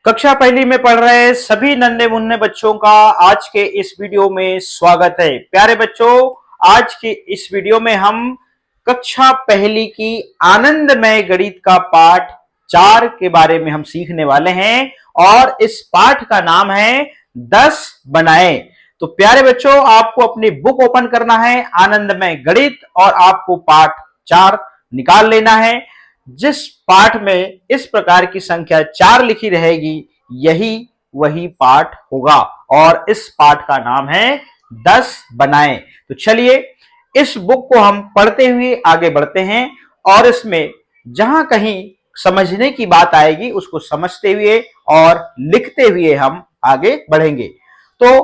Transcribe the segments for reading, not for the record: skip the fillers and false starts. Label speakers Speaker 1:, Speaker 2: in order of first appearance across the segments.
Speaker 1: कक्षा पहली में पढ़ रहे सभी नन्हे मुन्ने बच्चों का आज के इस वीडियो में स्वागत है। प्यारे बच्चों, आज के इस वीडियो में हम कक्षा पहली की आनंदमय गणित का पाठ 4 के बारे में हम सीखने वाले हैं और इस पाठ का नाम है 10 बनाए। तो प्यारे बच्चों, आपको अपनी बुक ओपन करना है आनंदमय गणित और आपको पाठ 4 निकाल लेना है। जिस पाठ में इस प्रकार की संख्या 4 लिखी रहेगी यही वही पाठ होगा और इस पाठ का नाम है 10 बनाए। तो चलिए इस बुक को हम पढ़ते हुए आगे बढ़ते हैं और इसमें जहां कहीं समझने की बात आएगी उसको समझते हुए और लिखते हुए हम आगे बढ़ेंगे। तो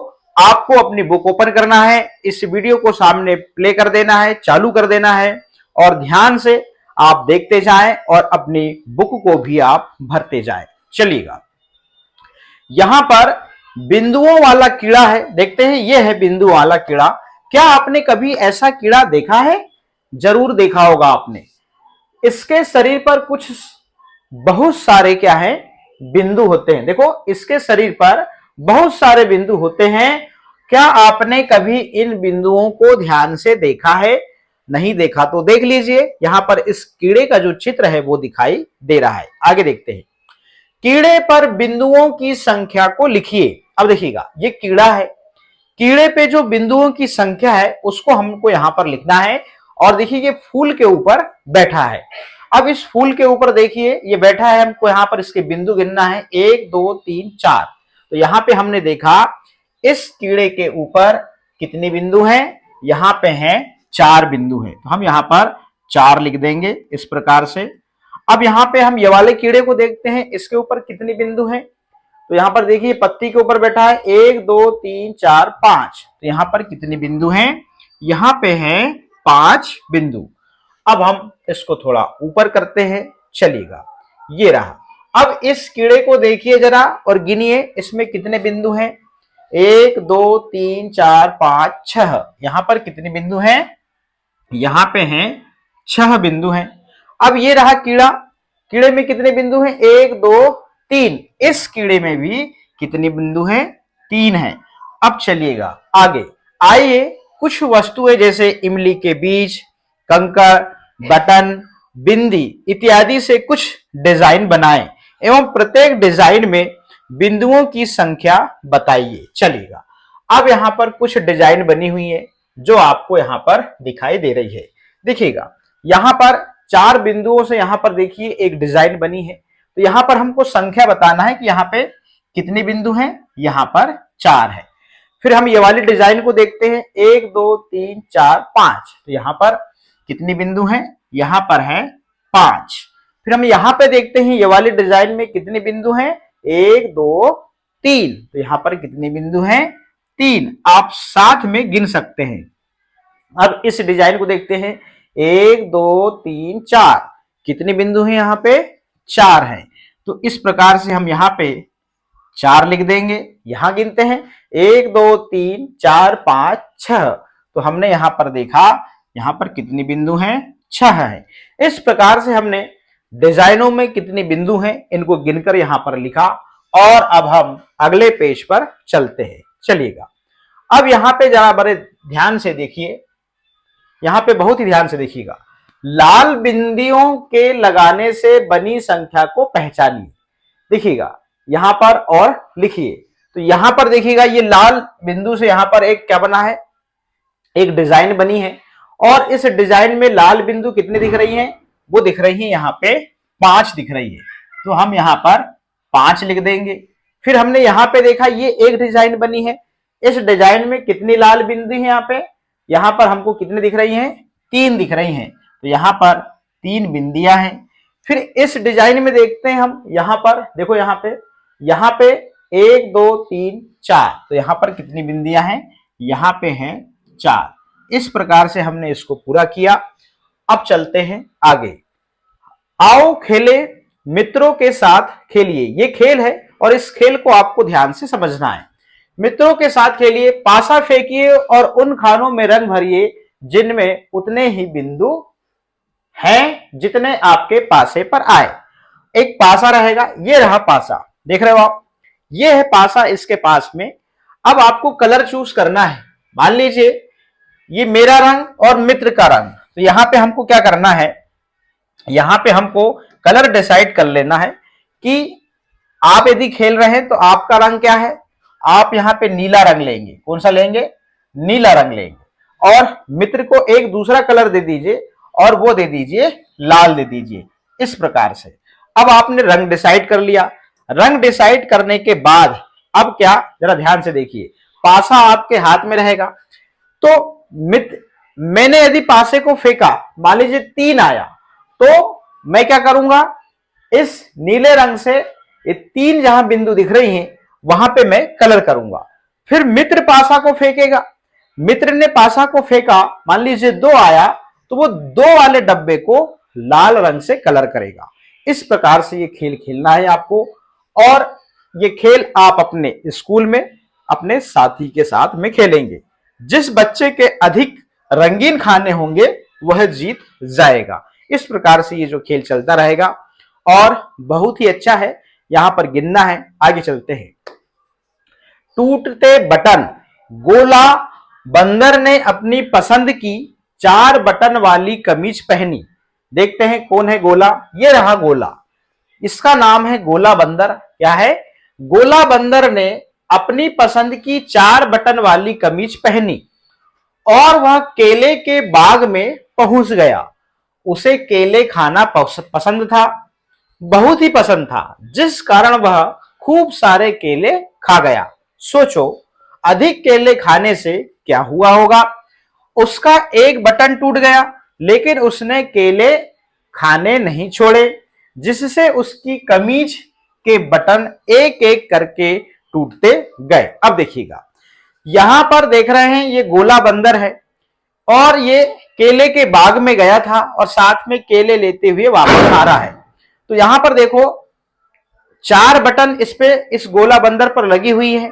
Speaker 1: आपको अपनी बुक ओपन करना है, इस वीडियो को सामने प्ले कर देना है, चालू कर देना है और ध्यान से आप देखते जाएं और अपनी बुक को भी आप भरते जाएं। चलिएगा, यहां पर बिंदुओं वाला कीड़ा है, देखते हैं यह है बिंदु वाला कीड़ा। क्या आपने कभी ऐसा कीड़ा देखा है? जरूर देखा होगा आपने। इसके शरीर पर कुछ बहुत सारे क्या है बिंदु होते हैं। देखो, इसके शरीर पर बहुत सारे बिंदु होते हैं। क्या आपने कभी इन बिंदुओं को ध्यान से देखा है? नहीं देखा तो देख लीजिए, यहां पर इस कीड़े का जो चित्र है वो दिखाई दे रहा है। आगे देखते हैं, कीड़े पर बिंदुओं की संख्या को लिखिए। अब देखिएगा, ये कीड़ा है, कीड़े पे जो बिंदुओं की संख्या है उसको हमको यहां पर लिखना है। और देखिए ये फूल के ऊपर बैठा है। अब इस फूल के ऊपर देखिए ये बैठा है, हमको यहां पर इसके बिंदु गिनना है 1 2 3 4। तो यहां पे हमने देखा इस कीड़े के ऊपर कितने बिंदु हैं? यहां पे हैं 4 बिंदु हैं। तो हम यहां पर 4 लिख देंगे इस प्रकार से। अब यहां पे हम ये वाले कीड़े को देखते हैं, इसके ऊपर कितने बिंदु हैं? तो यहां पर देखिए पत्ती के ऊपर बैठा है 1 2 3 4 5। तो यहां पर कितने बिंदु हैं? यहां पे हैं 5 बिंदु। अब हम इसको थोड़ा ऊपर करते हैं, चलिएगा ये रहा। अब इस कीड़े को देखिए जरा और गिनिए इसमें कितने बिंदु हैं? 1 2 3 4 5 6। यहां पर कितने बिंदु हैं? यहां पे हैं 6 बिंदु हैं। अब ये रहा कीड़ा, कीड़े में कितने बिंदु हैं? 1 2 3। इस कीड़े में भी कितने बिंदु हैं? 3 हैं। अब चलिएगा आगे, आइए कुछ वस्तुएं जैसे इमली के बीज, कंकर, बटन, बिंदी इत्यादि से कुछ डिजाइन बनाएं एवं प्रत्येक डिजाइन में बिंदुओं की संख्या बताइए। चलिएगा, अब यहां पर कुछ डिजाइन बनी हुई है जो आपको यहां पर दिखाई दे रही है। देखिएगा, यहां पर 4 बिंदुओं से यहां पर देखिए एक डिजाइन बनी है। तो यहां पर हमको संख्या बताना है कि यहां पे कितने बिंदु हैं? यहां पर 4 है। फिर हम ये वाली डिजाइन को देखते हैं 1 2 3 4 5। तो यहां पर कितने बिंदु हैं? यहां पर है 5। फिर हम यहां पे देखते हैं ये वाली डिजाइन में कितने बिंदु हैं? 1 2 3। तो यहां पर कितने बिंदु हैं? 3। आप साथ में गिन सकते हैं। अब इस डिजाइन को देखते हैं 1 2 3 4। कितने बिंदु हैं? यहां पे 4 हैं। तो इस प्रकार से हम यहां पे 4 लिख देंगे। यहां गिनते हैं 1 2 3 4 5 6। तो हमने यहां पर देखा यहां पर कितने बिंदु हैं? 6 हैं। इस प्रकार से हमने डिजाइनों में कितने बिंदु हैं इनको गिनकर यहां पर लिखा। और अब हम अगले पेज पर चलते हैं। चलिएगा, अब यहां पे जरा बड़े ध्यान से देखिए, यहां पे बहुत ही ध्यान से देखिएगा। लाल बिंदियों के लगाने से बनी संख्या को पहचानिए। देखिएगा यहां पर और लिखिए। तो यहां पर देखिएगा ये लाल बिंदु से यहां पर एक क्या बना है? एक डिजाइन बनी है। और इस डिजाइन में लाल बिंदु कितने दिख रही हैं? वो दिख रही है यहां पे 5 दिख रही है। तो हम यहां पर 5 लिख देंगे। फिर हमने यहां पे देखा ये एक डिजाइन बनी है। इस डिजाइन में कितनी लाल बिंदु है? यहां पे यहां पर हमको कितने दिख रही हैं? 3 दिख रही हैं। तो यहां पर 3 बिंदियां हैं। फिर इस डिजाइन में देखते हैं हम, यहां पर देखो यहां पे 1 2 3 4। तो यहां पर कितनी बिंदियां हैं? यहां पे हैं 4। इस प्रकार से हमने इसको पूरा किया। अब चलते हैं आगे। आओ खेले, मित्रों के साथ खेलिए। ये खेल है और इस खेल को आपको ध्यान से समझना है। मित्रों के साथ खेलिए, पासा फेंकिए और उन खानों में रंग भरिए जिनमें उतने ही बिंदु हैं जितने आपके पासे पर आए। एक पासा रहेगा, ये रहा पासा। देख रहे हो आप, ये है पासा इसके पास में। अब आपको कलर चूज करना है। मान लीजिए ये मेरा रंग और मित्र का रंग, तो यहां पे हमको क्या करना है, यहां पे हमको कलर डिसाइड कर लेना है कि आप यदि खेल रहे हैं तो आपका रंग क्या है। आप यहां पे नीला रंग लेंगे। कौन सा लेंगे? नीला रंग लेंगे। और मित्र को एक दूसरा कलर दे दीजिए और वो दे दीजिए लाल दे दीजिए, इस प्रकार से। अब आपने रंग डिसाइड कर लिया। रंग डिसाइड करने के बाद अब क्या, जरा ध्यान से देखिए, पासा आपके हाथ में रहेगा। तो मित्र, मैंने यदि पासे को फेंका, मान लीजिए 3 आया, तो मैं क्या करूंगा, इस नीले रंग से ये 3 जहां बिंदु दिख रही हैं वहां पे मैं कलर करूंगा। फिर मित्र पासा को फेंकेगा। मित्र ने पासा को फेंका, मान लीजिए 2 आया, तो वो 2 वाले डब्बे को लाल रंग से कलर करेगा। इस प्रकार से ये खेल खेलना है आपको। और ये खेल आप अपने स्कूल में अपने साथी के साथ में खेलेंगे। जिस बच्चे के अधिक रंगीन खाने होंगे वह जीत जाएगा। इस प्रकार से ये जो खेल चलता रहेगा और बहुत ही अच्छा है। यहां पर गिनना है, आगे चलते हैं। टूटते बटन। गोला बंदर ने अपनी पसंद की 4 बटन वाली कमीज पहनी। देखते हैं कौन है गोला। ये रहा गोला, इसका नाम है गोला बंदर। क्या है? गोला बंदर ने अपनी पसंद की 4 बटन वाली कमीज पहनी और वह केले के बाग में पहुंच गया। उसे केले खाना पसंद था, बहुत ही पसंद था, जिस कारण वह खूब सारे केले खा गया। सोचो, अधिक केले खाने से क्या हुआ होगा। उसका एक बटन टूट गया, लेकिन उसने केले खाने नहीं छोड़े, जिससे उसकी कमीज के बटन एक एक करके टूटते गए। अब देखिएगा, यहां पर देख रहे हैं ये गोला बंदर है और ये केले के बाग में गया था और साथ में केले लेते हुए वापस आ रहा है। तो यहां पर देखो 4 बटन इस पे, इस गोला बंदर पर लगी हुई है।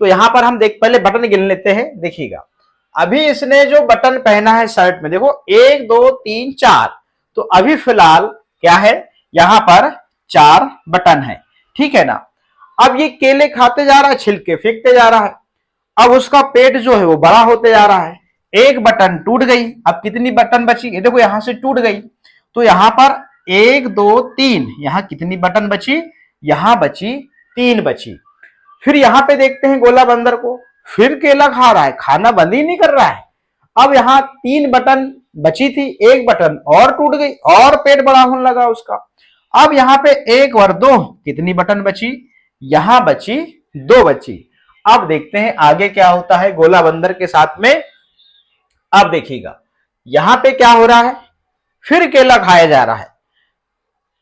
Speaker 1: तो यहां पर हम पहले बटन गिन लेते हैं। देखिएगा, अभी इसने जो बटन पहना है शर्ट में, देखो 1 2 3 4, तो अभी फिलहाल क्या है, यहां पर 4 बटन है, ठीक है ना। अब ये केले खाते जा रहा है, छिलके फेंकते जा रहा है। अब उसका पेट जो है वो बड़ा होते जा रहा है। एक बटन टूट गई, अब कितनी बटन बची? ये देखो यहां से टूट गई, तो यहां पर 1 2 3, यहां कितनी बटन बची? यहां बची 3 बची। फिर यहां पे देखते हैं गोला बंदर को, फिर केला खा रहा है, खाना बंद ही नहीं कर रहा है। अब यहां 3 बटन बची थी, एक बटन और टूट गई और पेट बड़ा होने लगा उसका। अब यहां पे 1 और 2, कितनी बटन बची? यहां बची 2 बची। अब देखते हैं आगे क्या होता है गोला बंदर के साथ में। अब देखिएगा, यहां पे क्या हो रहा है, फिर केला खाया जा रहा है।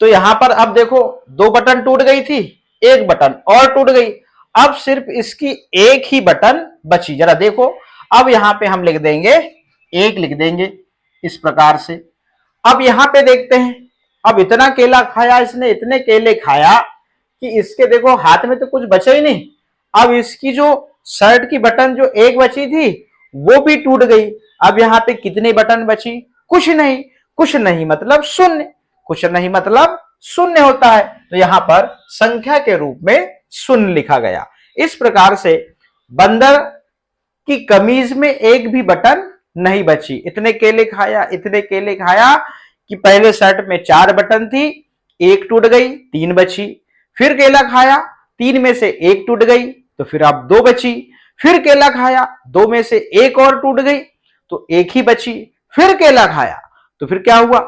Speaker 1: तो यहां पर अब देखो 2 बटन टूट गई थी, 1 बटन और टूट गई। अब सिर्फ इसकी एक ही बटन बची, जरा देखो। अब यहां पे हम लिख देंगे 1, लिख देंगे इस प्रकार से। अब यहां पे देखते हैं, अब इतना केला खाया इसने, इतने केले खाया कि इसके देखो हाथ में तो कुछ बचा ही नहीं। अब इसकी जो शर्ट की बटन जो 1 बची थी वो भी टूट गई। अब यहां पे कितनी बटन बची? कुछ नहीं। कुछ नहीं मतलब शून्य, कुछ नहीं मतलब शून्य होता है, तो यहां पर संख्या के रूप में शून्य लिखा गया। इस प्रकार से बंदर की कमीज में एक भी बटन नहीं बची। इतने केले खाया, इतने केले खाया कि पहले शर्ट में 4 बटन थी, 1 टूट गई, 3 बची। फिर केला खाया, 3 में से 1 टूट गई, तो फिर अब 2 बची। फिर केला खाया, 2 में से 1 और टूट गई, तो 1 ही बची। फिर केला खाया, तो फिर क्या हुआ,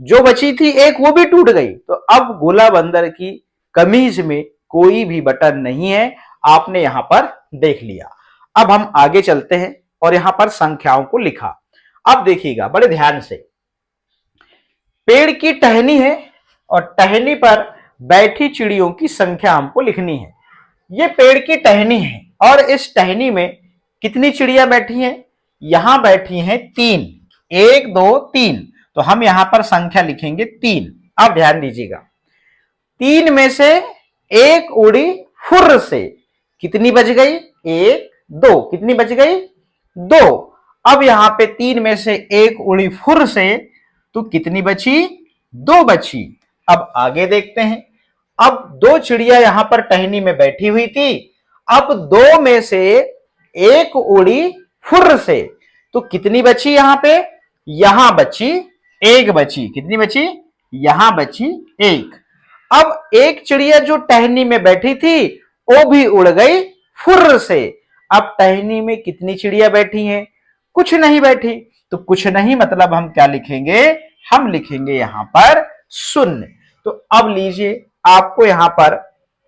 Speaker 1: जो बची थी 1 वो भी टूट गई। तो अब गोला बंदर की कमीज में कोई भी बटन नहीं है, आपने यहां पर देख लिया। अब हम आगे चलते हैं और यहां पर संख्याओं को लिखा। अब देखिएगा बड़े ध्यान से, पेड़ की टहनी है और टहनी पर बैठी चिड़ियों की संख्या हमको लिखनी है। ये पेड़ की टहनी है और इस टहनी में कितनी चिड़िया बैठी हैं? यहां बैठी हैं 3, 1 2 3, तो हम यहां पर संख्या लिखेंगे 3। अब ध्यान दीजिएगा, 3 में से 1 उड़ी फुर्र से, कितनी बच गई? 1 2, कितनी बच गई? 2। अब यहां पे 3 में से 1 उड़ी फुर्र से, तो कितनी बची? 2 बची। अब आगे देखते हैं, अब दो चिड़िया यहां पर टहनी में बैठी हुई थी। अब दो में से एक उड़ी फुर्र से, तो कितनी बची यहां पे? यहां बची एक बची। कितनी बची? यहां बची एक। अब एक चिड़िया जो टहनी में बैठी थी वो भी उड़ गई फुर्र से। अब टहनी में कितनी चिड़िया बैठी हैं? कुछ नहीं बैठी। तो कुछ नहीं मतलब हम क्या लिखेंगे? हम लिखेंगे यहां पर शून्य। तो अब लीजिए, आपको यहां पर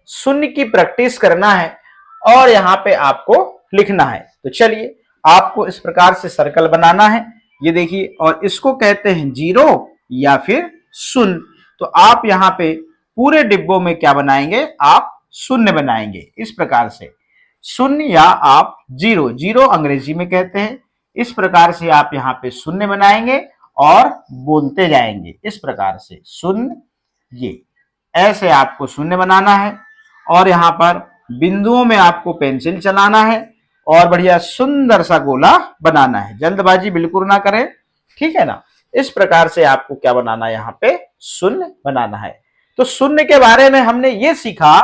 Speaker 1: शून्य की प्रैक्टिस करना है और यहां पे आपको लिखना है। तो चलिए, आपको इस प्रकार से सर्कल बनाना है, ये देखिए, और इसको कहते हैं जीरो या फिर शून्य। तो आप यहां पे पूरे डिब्बों में क्या बनाएंगे? आप शून्य बनाएंगे इस प्रकार से, शून्य या आप जीरो, जीरो अंग्रेजी में कहते हैं। इस प्रकार से आप यहाँ पे शून्य बनाएंगे और बोलते जाएंगे इस प्रकार से शून्य, ये ऐसे आपको शून्य बनाना है। और यहाँ पर बिंदुओं में आपको पेंसिल चलाना है और बढ़िया सुंदर सा गोला बनाना है। जल्दबाजी बिल्कुल ना करें, ठीक है ना। इस प्रकार से आपको क्या बनाना है? यहाँ पे शून्य बनाना है। तो शून्य के बारे में हमने ये सीखा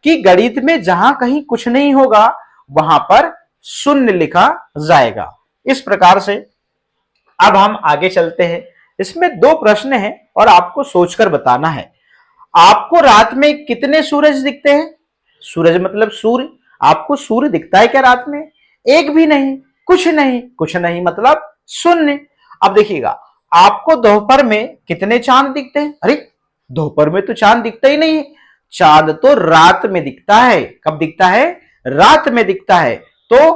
Speaker 1: कि गणित में जहां कहीं कुछ नहीं होगा वहां पर शून्य लिखा जाएगा। इस प्रकार से अब हम आगे चलते हैं। इसमें दो प्रश्न हैं और आपको सोचकर बताना है। आपको रात में कितने सूरज दिखते हैं? सूरज मतलब सूर्य। आपको सूर्य दिखता है क्या रात में? एक भी नहीं, कुछ नहीं। कुछ नहीं मतलब शून्य। अब देखिएगा, आपको दोपहर में कितने चांद दिखते हैं? अरे, दोपहर में तो चांद दिखता ही नहीं है। चांद तो रात में दिखता है। कब दिखता है? रात में दिखता है। तो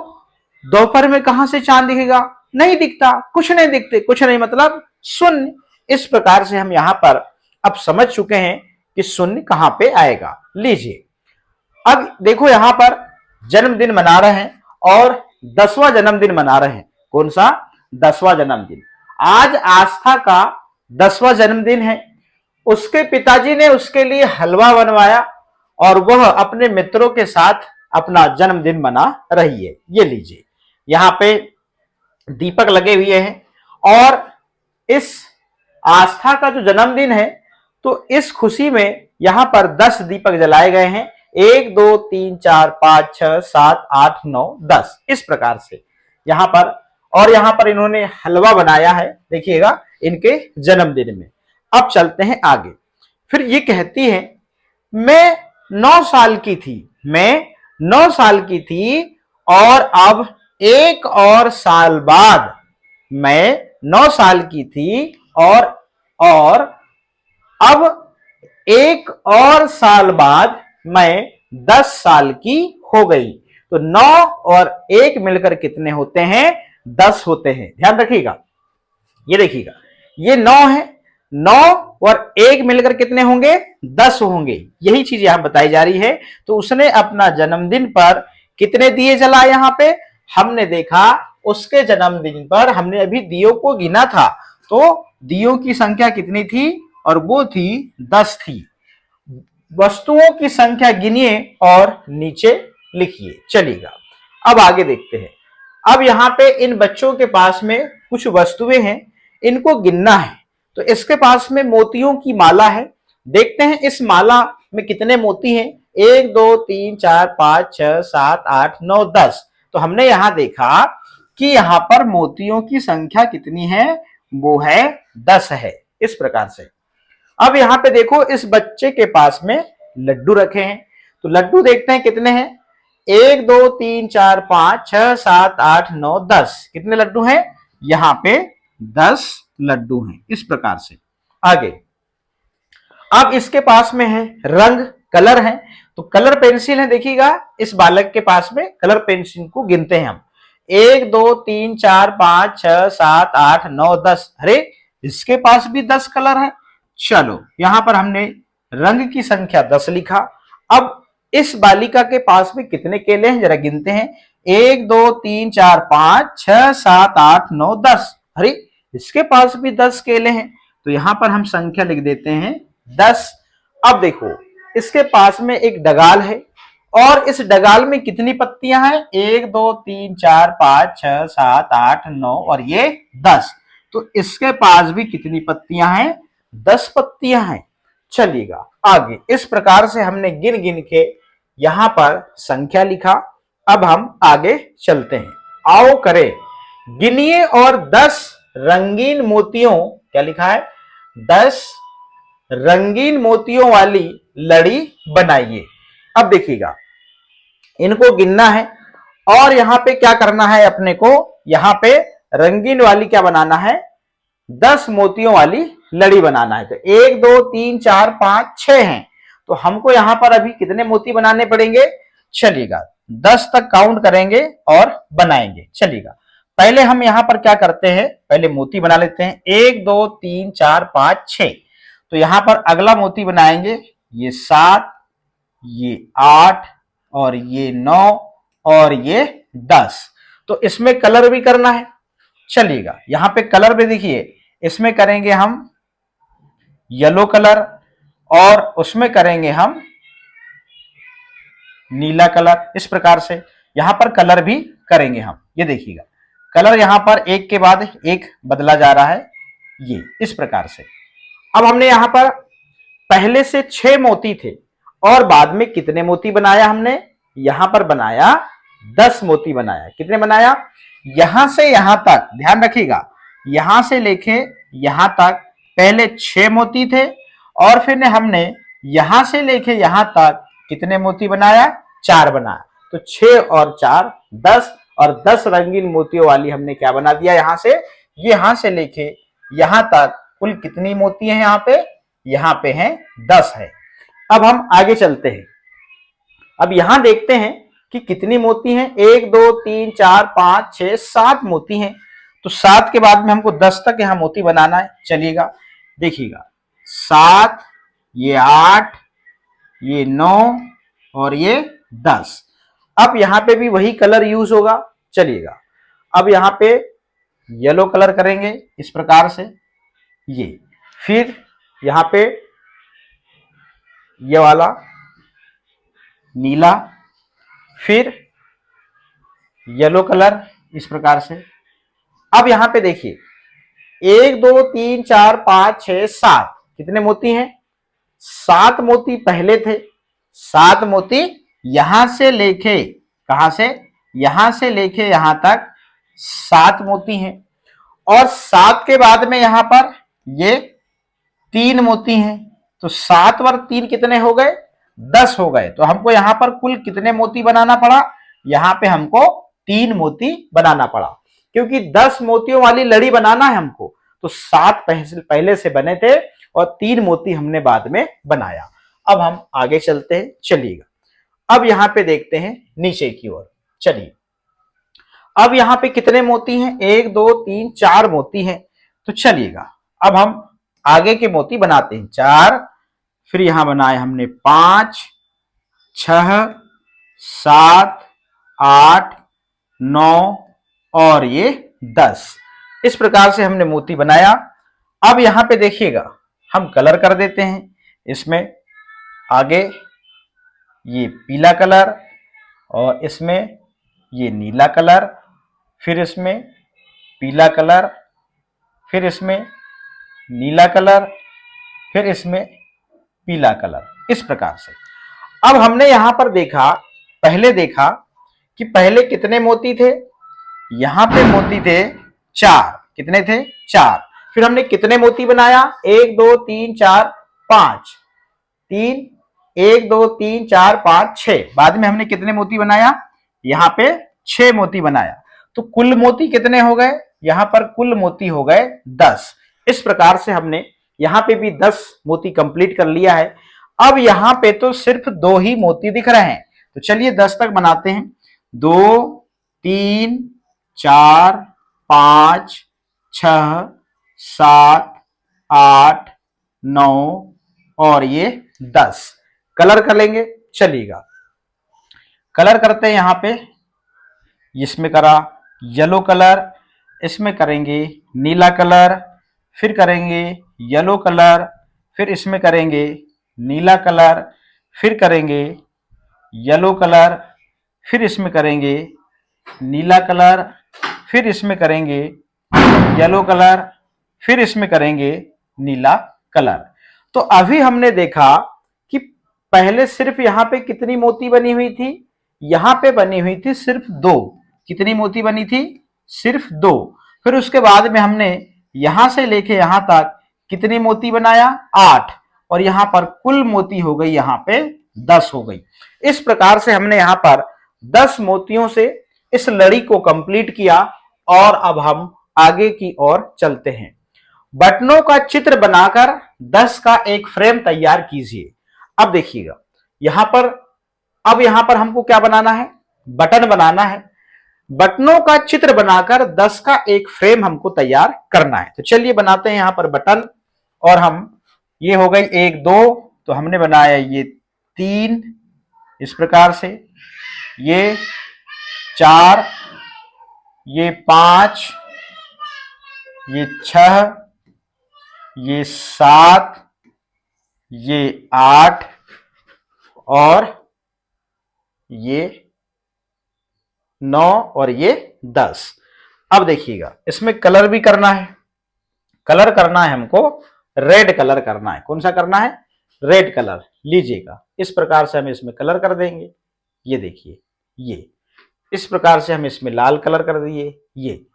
Speaker 1: दोपहर में कहां से चांद दिखेगा? नहीं दिखता, कुछ नहीं दिखते। कुछ नहीं मतलब शून्य। इस प्रकार से हम यहां पर अब समझ चुके हैं कि शून्य कहां पे आएगा। लीजिए, अब देखो यहां पर जन्मदिन मना रहे हैं और 10वां जन्मदिन मना रहे हैं। कौन सा? 10वां जन्मदिन। आज आस्था का 10वां जन्मदिन है। उसके पिताजी ने उसके लिए हलवा बनवाया और वह अपने मित्रों के साथ अपना जन्मदिन मना रही है। ये लीजिए, यहां पे दीपक लगे हुए हैं और इस आस्था का जो जन्मदिन है तो इस खुशी में यहां पर 10 दीपक जलाए गए हैं। 1 2 3 4 5 6 7 8 9 10 इस प्रकार से यहां पर। और यहां पर इन्होंने हलवा बनाया है, देखिएगा, इनके जन्मदिन में। अब चलते हैं आगे। फिर ये कहती है, मैं 9 साल की थी। मैं 9 साल की थी और अब एक और साल बाद, मैं 9 साल की थी और अब एक और साल बाद मैं 10 साल की हो गई। तो 9 और 1 मिलकर कितने होते हैं? 10 होते हैं। ध्यान रखिएगा, ये देखिएगा, ये 9 है। 9 और 1 मिलकर कितने होंगे? 10 होंगे। यही चीज यहां बताई जा रही है। तो उसने अपना जन्मदिन पर कितने दिए जलाए? यहां पे हमने देखा उसके जन्मदिन पर हमने अभी दियों को गिना था, तो दियों की संख्या कितनी थी? और वो थी 10 थी। वस्तुओं की संख्या गिनिए और नीचे लिखिए। चलिएगा, अब आगे देखते हैं। अब यहाँ पे इन बच्चों के पास में कुछ वस्तुएं हैं, इनको गिनना है। तो इसके पास में मोतियों की माला है। देखते हैं इस माला में कितने मोती हैं। 1 2 3 4 5 6 7 8 9 10। तो हमने यहां देखा कि यहां पर मोतियों की संख्या कितनी है? वो है 10 है। इस प्रकार से अब यहां पे देखो, इस बच्चे के पास में लड्डू रखे हैं। तो लड्डू देखते हैं कितने हैं। 1 2 3 4 5 6 7 8 9 10। कितने लड्डू हैं? यहां पे 10 लड्डू हैं। इस प्रकार से आगे, अब इसके पास में है रंग, कलर है। तो कलर पेंसिल है, देखिएगा, इस बालक के पास में कलर पेंसिल को गिनते हैं हम। 1 2 3 4 5 6 7 8 9 10। अरे, इसके पास भी 10 कलर है। चलो, यहां पर हमने रंग की संख्या 10 लिखा। अब इस बालिका के पास में कितने केले हैं? जरा गिनते हैं। 1 2 3 4 5 6 7 8 9 10। अरे, इसके पास भी 10 केले हैं। तो यहां पर हम संख्या लिख देते हैं 10। अब देखो, इसके पास में एक डगाल है और इस डगाल में कितनी पत्तियां हैं? 1 2 3 4 5 6 7 8 9 और ये 10। तो इसके पास भी कितनी पत्तियां हैं? 10 पत्तियां हैं। चलिएगा आगे। इस प्रकार से हमने गिन गिन के यहां पर संख्या लिखा। अब हम आगे चलते हैं। आओ करें, गिनिए और 10 रंगीन मोतियों, क्या लिखा है, 10 रंगीन मोतियों वाली लड़ी बनाइए। अब देखिएगा, इनको गिनना है और यहां पे क्या करना है अपने को, यहां पे रंगीन वाली क्या बनाना है, 10 मोतियों वाली लड़ी बनाना है। तो 1 2 3 4 5 6 हैं, तो हमको यहां पर अभी कितने मोती बनाने पड़ेंगे, चलिएगा 10 तक काउंट करेंगे और बनाएंगे। चलिएगा पहले हम यहां पर क्या करते हैं, पहले मोती बना लेते हैं। 1 2 3 4 5 6, तो यहां पर अगला मोती बनाएंगे, ये 7, ये 8 और ये 9 और ये 10। तो इसमें कलर भी करना है। चलिएगा यहां पे कलर भी देखिए, इसमें करेंगे हम येलो कलर और उसमें करेंगे हम नीला कलर। इस प्रकार से यहां पर कलर भी करेंगे हम। ये देखिएगा कलर यहां पर एक के बाद एक बदला जा रहा है, ये इस प्रकार से। अब हमने यहां पर पहले से 6 मोती थे और बाद में कितने मोती बनाया हमने, यहां पर बनाया 10 मोती बनाया। कितने बनाया, यहां से यहां तक, ध्यान रखिएगा, यहां से लेके यहां तक पहले 6 मोती थे और फिर हमने यहां से लेके यहां तक कितने मोती बनाया, 4 बनाया। तो 6 और 4 10 और 10 रंगीन मोतियों वाली हमने क्या बना दिया, यहां से लेके यहां तक कुल कितनी मोती है, यहां पे हैं 10 है। अब हम आगे चलते हैं। अब यहां देखते हैं कि कितनी मोती हैं, 1 2 3 4 5 6 7 मोती हैं। तो 7 के बाद में हमको 10 तक यहां मोती बनाना है। चलिएगा देखिएगा, 7, ये 8, ये 9 और ये 10। अब यहां पे भी वही कलर यूज होगा। चलिएगा अब यहां पे येलो कलर करेंगे इस प्रकार से, ये फिर यहां पे ये वाला नीला, फिर येलो कलर इस प्रकार से। अब यहां पे देखिए 1 2 3 4 5 6 7, कितने मोती हैं, 7 मोती पहले थे। 7 मोती यहां से लेके, कहां से, यहां से लेके यहां तक 7 मोती हैं। और 7 के बाद में यहां पर ये 3 मोती हैं। तो 7 और 3 कितने हो गए, 10 हो गए। तो हमको यहां पर कुल कितने मोती बनाना पड़ा, यहां पे हमको 3 मोती बनाना पड़ा, क्योंकि 10 मोतियों वाली लड़ी बनाना है हमको। तो 7 पहले से बने थे और 3 मोती हमने बाद में बनाया। अब हम आगे चलते हैं। चलिएगा अब यहां पे देखते हैं नीचे की ओर। चलिए अब यहां पे कितने मोती हैं, 1 2 3 4 मोती हैं। तो चलिएगा अब हम आगे के मोती बनाते हैं। 4, फिर यहां बनाए हमने 5 6 7 8 9 और ये 10। इस प्रकार से हमने मोती बनाया। अब यहां पे देखिएगा हम कलर कर देते हैं। इसमें आगे ये पीला कलर और इसमें ये नीला कलर, फिर इसमें पीला कलर, फिर इसमें नीला कलर, फिर इसमें पीला कलर, इस प्रकार से। अब हमने यहां पर देखा, पहले देखा कि पहले कितने मोती थे, यहां पे मोती थे 4। कितने थे, 4। फिर हमने कितने मोती बनाया, 1 2 3 4 5, 3 1 2 3 4 5 6। बाद में हमने कितने मोती बनाया, यहां पे 6 मोती बनाया। तो कुल मोती कितने हो गए, यहां पर कुल मोती हो गए 10। इस प्रकार से हमने यहां पे भी 10 मोती कंप्लीट कर लिया है। अब यहां पे तो सिर्फ 2 ही मोती दिख रहे हैं। तो चलिए 10 तक बनाते हैं। 2 3 4 5 6 7 8 9 और ये 10। कलर कर लेंगे। चलिएगा कलर करते हैं। यहां पे इसमें करा येलो कलर, इसमें करेंगे नीला कलर, फिर करेंगे येलो कलर, फिर इसमें करेंगे नीला कलर, फिर करेंगे येलो कलर, फिर इसमें करेंगे नीला कलर, फिर इसमें करेंगे येलो कलर, फिर इसमें करेंगे नीला कलर। तो अभी हमने देखा कि पहले सिर्फ यहां पे कितनी मोती बनी हुई थी, यहां पे बनी हुई थी सिर्फ दो। कितनी मोती बनी थी? सिर्फ दो। फिर उसके बाद में हमने यहां से लेके यहां तक कितनी मोती बनाया? 8। और यहां पर कुल मोती हो गई यहां पे 10 हो गई। इस प्रकार से हमने यहां पर 10 मोतियों से इस लड़ी को कंप्लीट किया। और अब हम आगे की ओर चलते हैं। बटनों का चित्र बनाकर 10 का एक फ्रेम तैयार कीजिए। अब देखिएगा यहां पर, अब यहां पर हमको क्या बनाना है? बटन बनाना है। बटनों का चित्र बनाकर 10 का एक फ्रेम हमको तैयार करना है। तो चलिए बनाते हैं यहां पर बटन। और हम, ये हो गई 1 2, तो हमने बनाया ये 3 इस प्रकार से, ये 4, ये 5, ये 6, ये 7, ये 8 और ये 9 और ये 10। अब देखिएगा इसमें कलर भी करना है। कलर करना है हमको, रेड कलर करना है। कौन सा करना है? Red colour. लीजिएगा इस प्रकार से हम इसमें कलर कर देंगे। ये देखिए, ये इस प्रकार से हम इसमें लाल कलर कर दिए। ये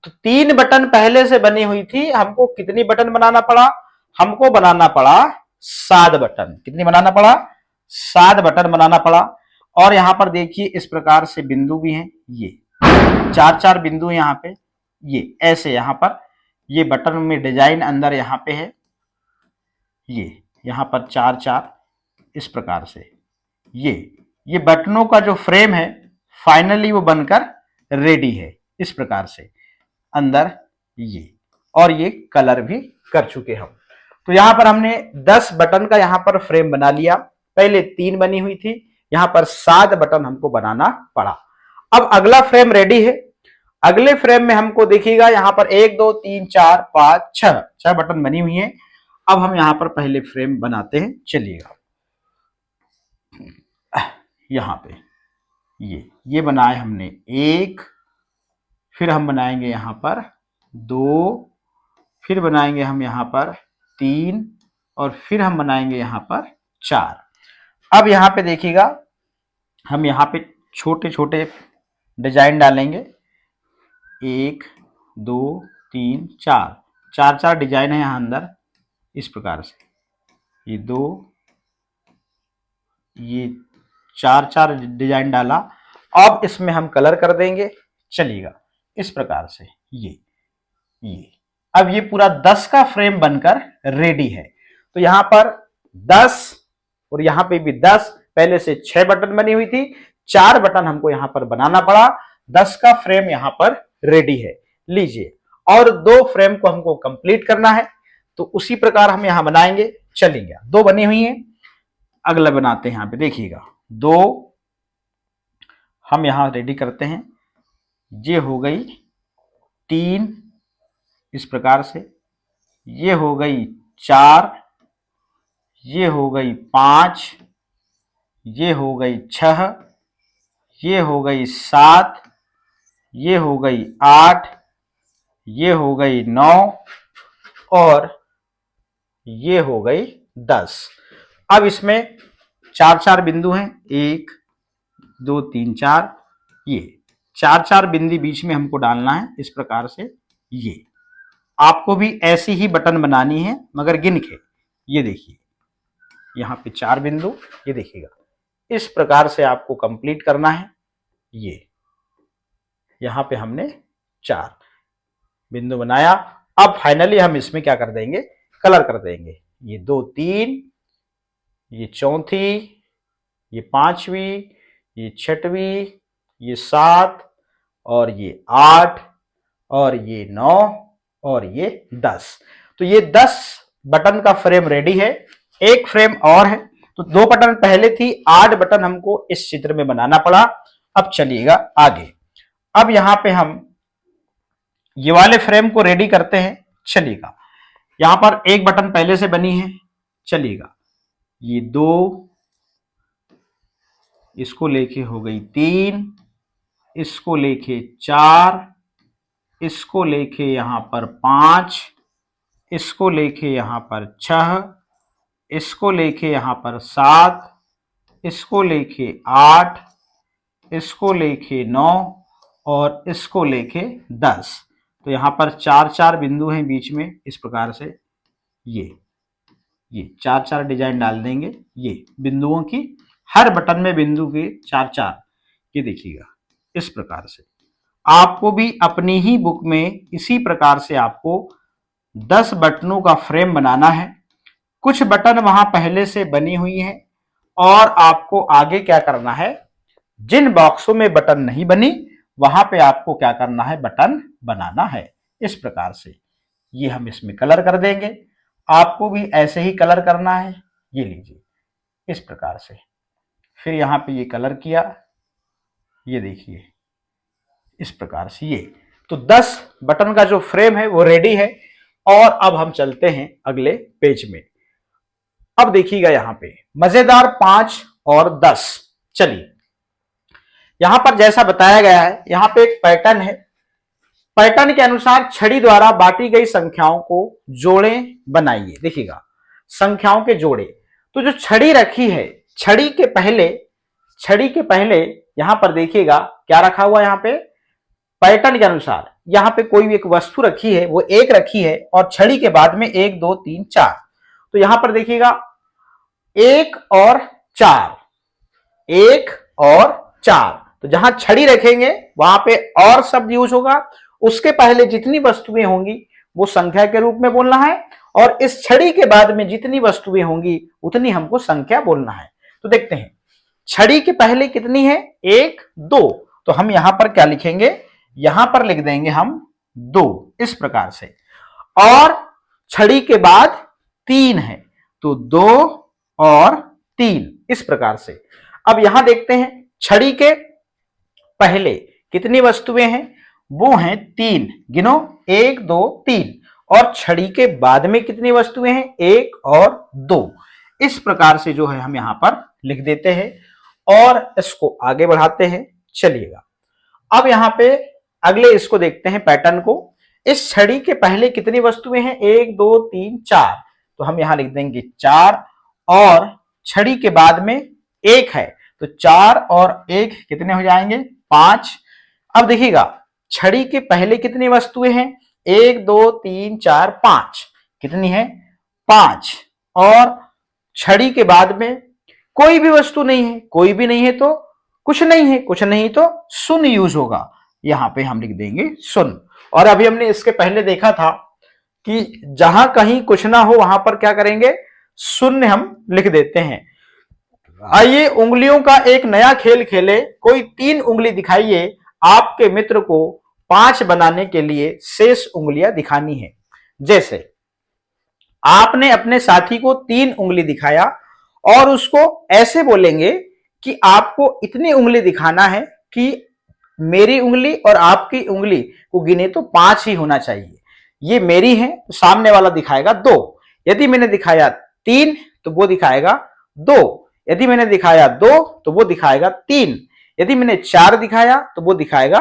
Speaker 1: तो 3 बटन पहले से बनी हुई थी, हमको कितनी बटन बनाना पड़ा? हमको बनाना पड़ा 7 बटन। कितनी बनाना पड़ा? 7 बटन बनाना पड़ा। और यहां पर देखिए इस प्रकार से बिंदु भी हैं, ये 4-4 बिंदु यहां पे, ये ऐसे यहां पर ये बटन में डिजाइन अंदर यहां पे है, ये यहां पर 4-4 इस प्रकार से। ये बटनों का जो फ्रेम है फाइनली वो बनकर रेडी है इस प्रकार से अंदर ये। और ये कलर भी कर चुके हम। तो यहां पर हमने 10 बटन का यहां पर फ्रेम बना लिया। पहले 3 बनी हुई थी, यहां पर 7 बटन हमको बनाना पड़ा। अब अगला फ्रेम रेडी है। अगले फ्रेम में हमको देखिएगा यहां पर 1 2 3 4 5 6 बटन बनी हुई है। अब हम यहां पर पहले फ्रेम बनाते हैं। चलिएगा यहां पे ये बनाए हमने 1, फिर हम बनाएंगे यहां पर 2, फिर बनाएंगे हम यहां पर 3 और फिर हम बनाएंगे यहां पर 4। अब यहां पे देखिएगा हम यहां पे छोटे छोटे डिजाइन डालेंगे। 1 2 3 4, 4 डिजाइन है यहां अंदर इस प्रकार से। ये 2, ये 4 डिजाइन डाला। अब इसमें हम कलर कर देंगे। चलिएगा इस प्रकार से ये अब ये पूरा 10 का फ्रेम बनकर रेडी है। तो यहां पर 10 और यहां पे भी 10, पहले से 6 बटन बनी हुई थी, 4 बटन हमको यहां पर बनाना पड़ा। 10 का फ्रेम यहां पर रेडी है। लीजिए, और 2 फ्रेम को हमको कंप्लीट करना है, तो उसी प्रकार हम यहां बनाएंगे। चलिए 2 बनी हुई है, अगला बनाते हैं। यहां पे देखिएगा 2 हम यहां रेडी करते हैं। ये हो गई 3 इस प्रकार से, ये हो गई 4, ये हो गई 5, ये हो गई 6, ये हो गई 7, ये हो गई 8, ये हो गई 9 और ये हो गई 10। अब इसमें 4 बिंदु हैं, 1 2 3 4, ये 4 बिंदु बीच में हमको डालना है इस प्रकार से। ये आपको भी ऐसी ही बटन बनानी है मगर गिन के। ये देखिए यहां पे 4 बिंदु, ये देखिएगा इस प्रकार से आपको कंप्लीट करना है। ये यहां पे हमने 4 बिंदु बनाया। अब फाइनली हम इसमें क्या कर देंगे? कलर कर देंगे। ये 2 3, ये चौथी, ये 5वीं, ये 6वीं, ये 7 और ये 8 और ये 9 और ये 10। तो ये 10 बटन का फ्रेम रेडी है। एक फ्रेम और है, तो 2 बटन पहले थी, 8 बटन हमको इस चित्र में बनाना पड़ा। अब चलिएगा आगे। अब यहां पे हम ये वाले फ्रेम को रेडी करते हैं। चलिएगा यहां पर 1 बटन पहले से बनी है। चलिएगा ये 2, इसको लेके हो गई 3, इसको लेके 4, इसको लेके यहां पर 5, इसको लेके यहां पर 6, इसको लेके यहां पर 7, इसको लेके 8, इसको लेके 9 और इसको लेके 10। तो यहां पर 4-4 बिंदु हैं बीच में, इस प्रकार से ये 4-4 डिजाइन डाल देंगे। ये बिंदुओं की, हर बटन में बिंदु के 4-4, ये देखिएगा इस प्रकार से। आपको भी अपनी ही बुक में इसी प्रकार से आपको 10 बटनों का फ्रेम बनाना है। कुछ बटन वहां पहले से बनी हुई है और आपको आगे क्या करना है, जिन बॉक्सों में बटन नहीं बनी वहां पे आपको क्या करना है, बटन बनाना है। इस प्रकार से ये हम इसमें कलर कर देंगे। आपको भी ऐसे ही कलर करना है। ये लीजिए इस प्रकार से, फिर यहां पे ये कलर किया, ये देखिए इस प्रकार से। ये तो 10 बटन का जो फ्रेम है वो रेडी है। और अब हम चलते हैं अगले पेज में। अब देखिएगा यहां पे मजेदार 5 और 10। चलिए, यहां पर जैसा बताया गया है, यहां पे एक पैटर्न है। पैटर्न के अनुसार छड़ी द्वारा बांटी गई संख्याओं को जोड़े बनाइए। देखिएगा संख्याओं के जोड़े। तो जो छड़ी रखी है, छड़ी के पहले यहां पर देखिएगा क्या रखा हुआ है। यहां पे पैटर्न के अनुसार यहां पे कोई भी एक वस्तु रखी है, वो एक रखी है और छड़ी के बाद में 1 2 3 4। तो यहां पर देखिएगा 1 और 4, 1 और 4। तो जहां छड़ी रखेंगे वहां पे और शब्द यूज होगा। उसके पहले जितनी वस्तुएं होंगी वो संख्या के रूप में बोलना है और इस छड़ी के बाद में जितनी वस्तुएं होंगी उतनी हमको संख्या बोलना है। तो देखते हैं छड़ी के पहले कितनी है, 1 2। तो हम यहां पर क्या लिखेंगे, यहां पर लिख देंगे हम 2 इस प्रकार से। और छड़ी के बाद 3 है तो 2 और 3 इस प्रकार से। अब यहां देखते हैं छड़ी के पहले कितनी वस्तुएं हैं, वो हैं 3। गिनो 1 2 3। और छड़ी के बाद में कितनी वस्तुएं हैं, 1 और 2। इस प्रकार से जो है हम यहां पर लिख देते हैं और इसको आगे बढ़ाते हैं। चलिएगा अब यहां पे अगले इसको देखते हैं पैटर्न को। इस छड़ी के पहले कितनी वस्तुएं हैं, 1 2 3 4। तो हम यहां लिख देंगे 4 और छड़ी के बाद में 1 है तो 4 और 1 कितने हो जाएंगे, 5। अब देखिएगा छड़ी के पहले कितनी वस्तुएं हैं, 1 2 3 4 5। कितनी है, 5। और छड़ी के बाद में कोई भी वस्तु नहीं है, कोई भी नहीं है तो कुछ नहीं है, कुछ नहीं तो शून्य यूज होगा। यहां पे हम लिख देंगे शून्य। और अभी हमने इसके पहले देखा था कि जहां कहीं कुछ ना हो वहां पर क्या करेंगे, शून्य हम लिख देते हैं। आइए उंगलियों का एक नया खेल खेले। कोई 3 उंगली दिखाइए। आपके मित्र को 5 बनाने के लिए शेष उंगलियां दिखानी है। जैसे आपने अपने साथी को 3 उंगली दिखाया और उसको ऐसे बोलेंगे कि आपको इतनी उंगली दिखाना है कि मेरी उंगली और आपकी उंगली को गिने तो 5 ही होना चाहिए। ये मेरी है तो सामने वाला दिखाएगा 2। यदि मैंने दिखाया 3 तो वो दिखाएगा 2। यदि मैंने दिखाया 2 तो वो दिखाएगा 3। यदि मैंने 4 दिखाया तो वो दिखाएगा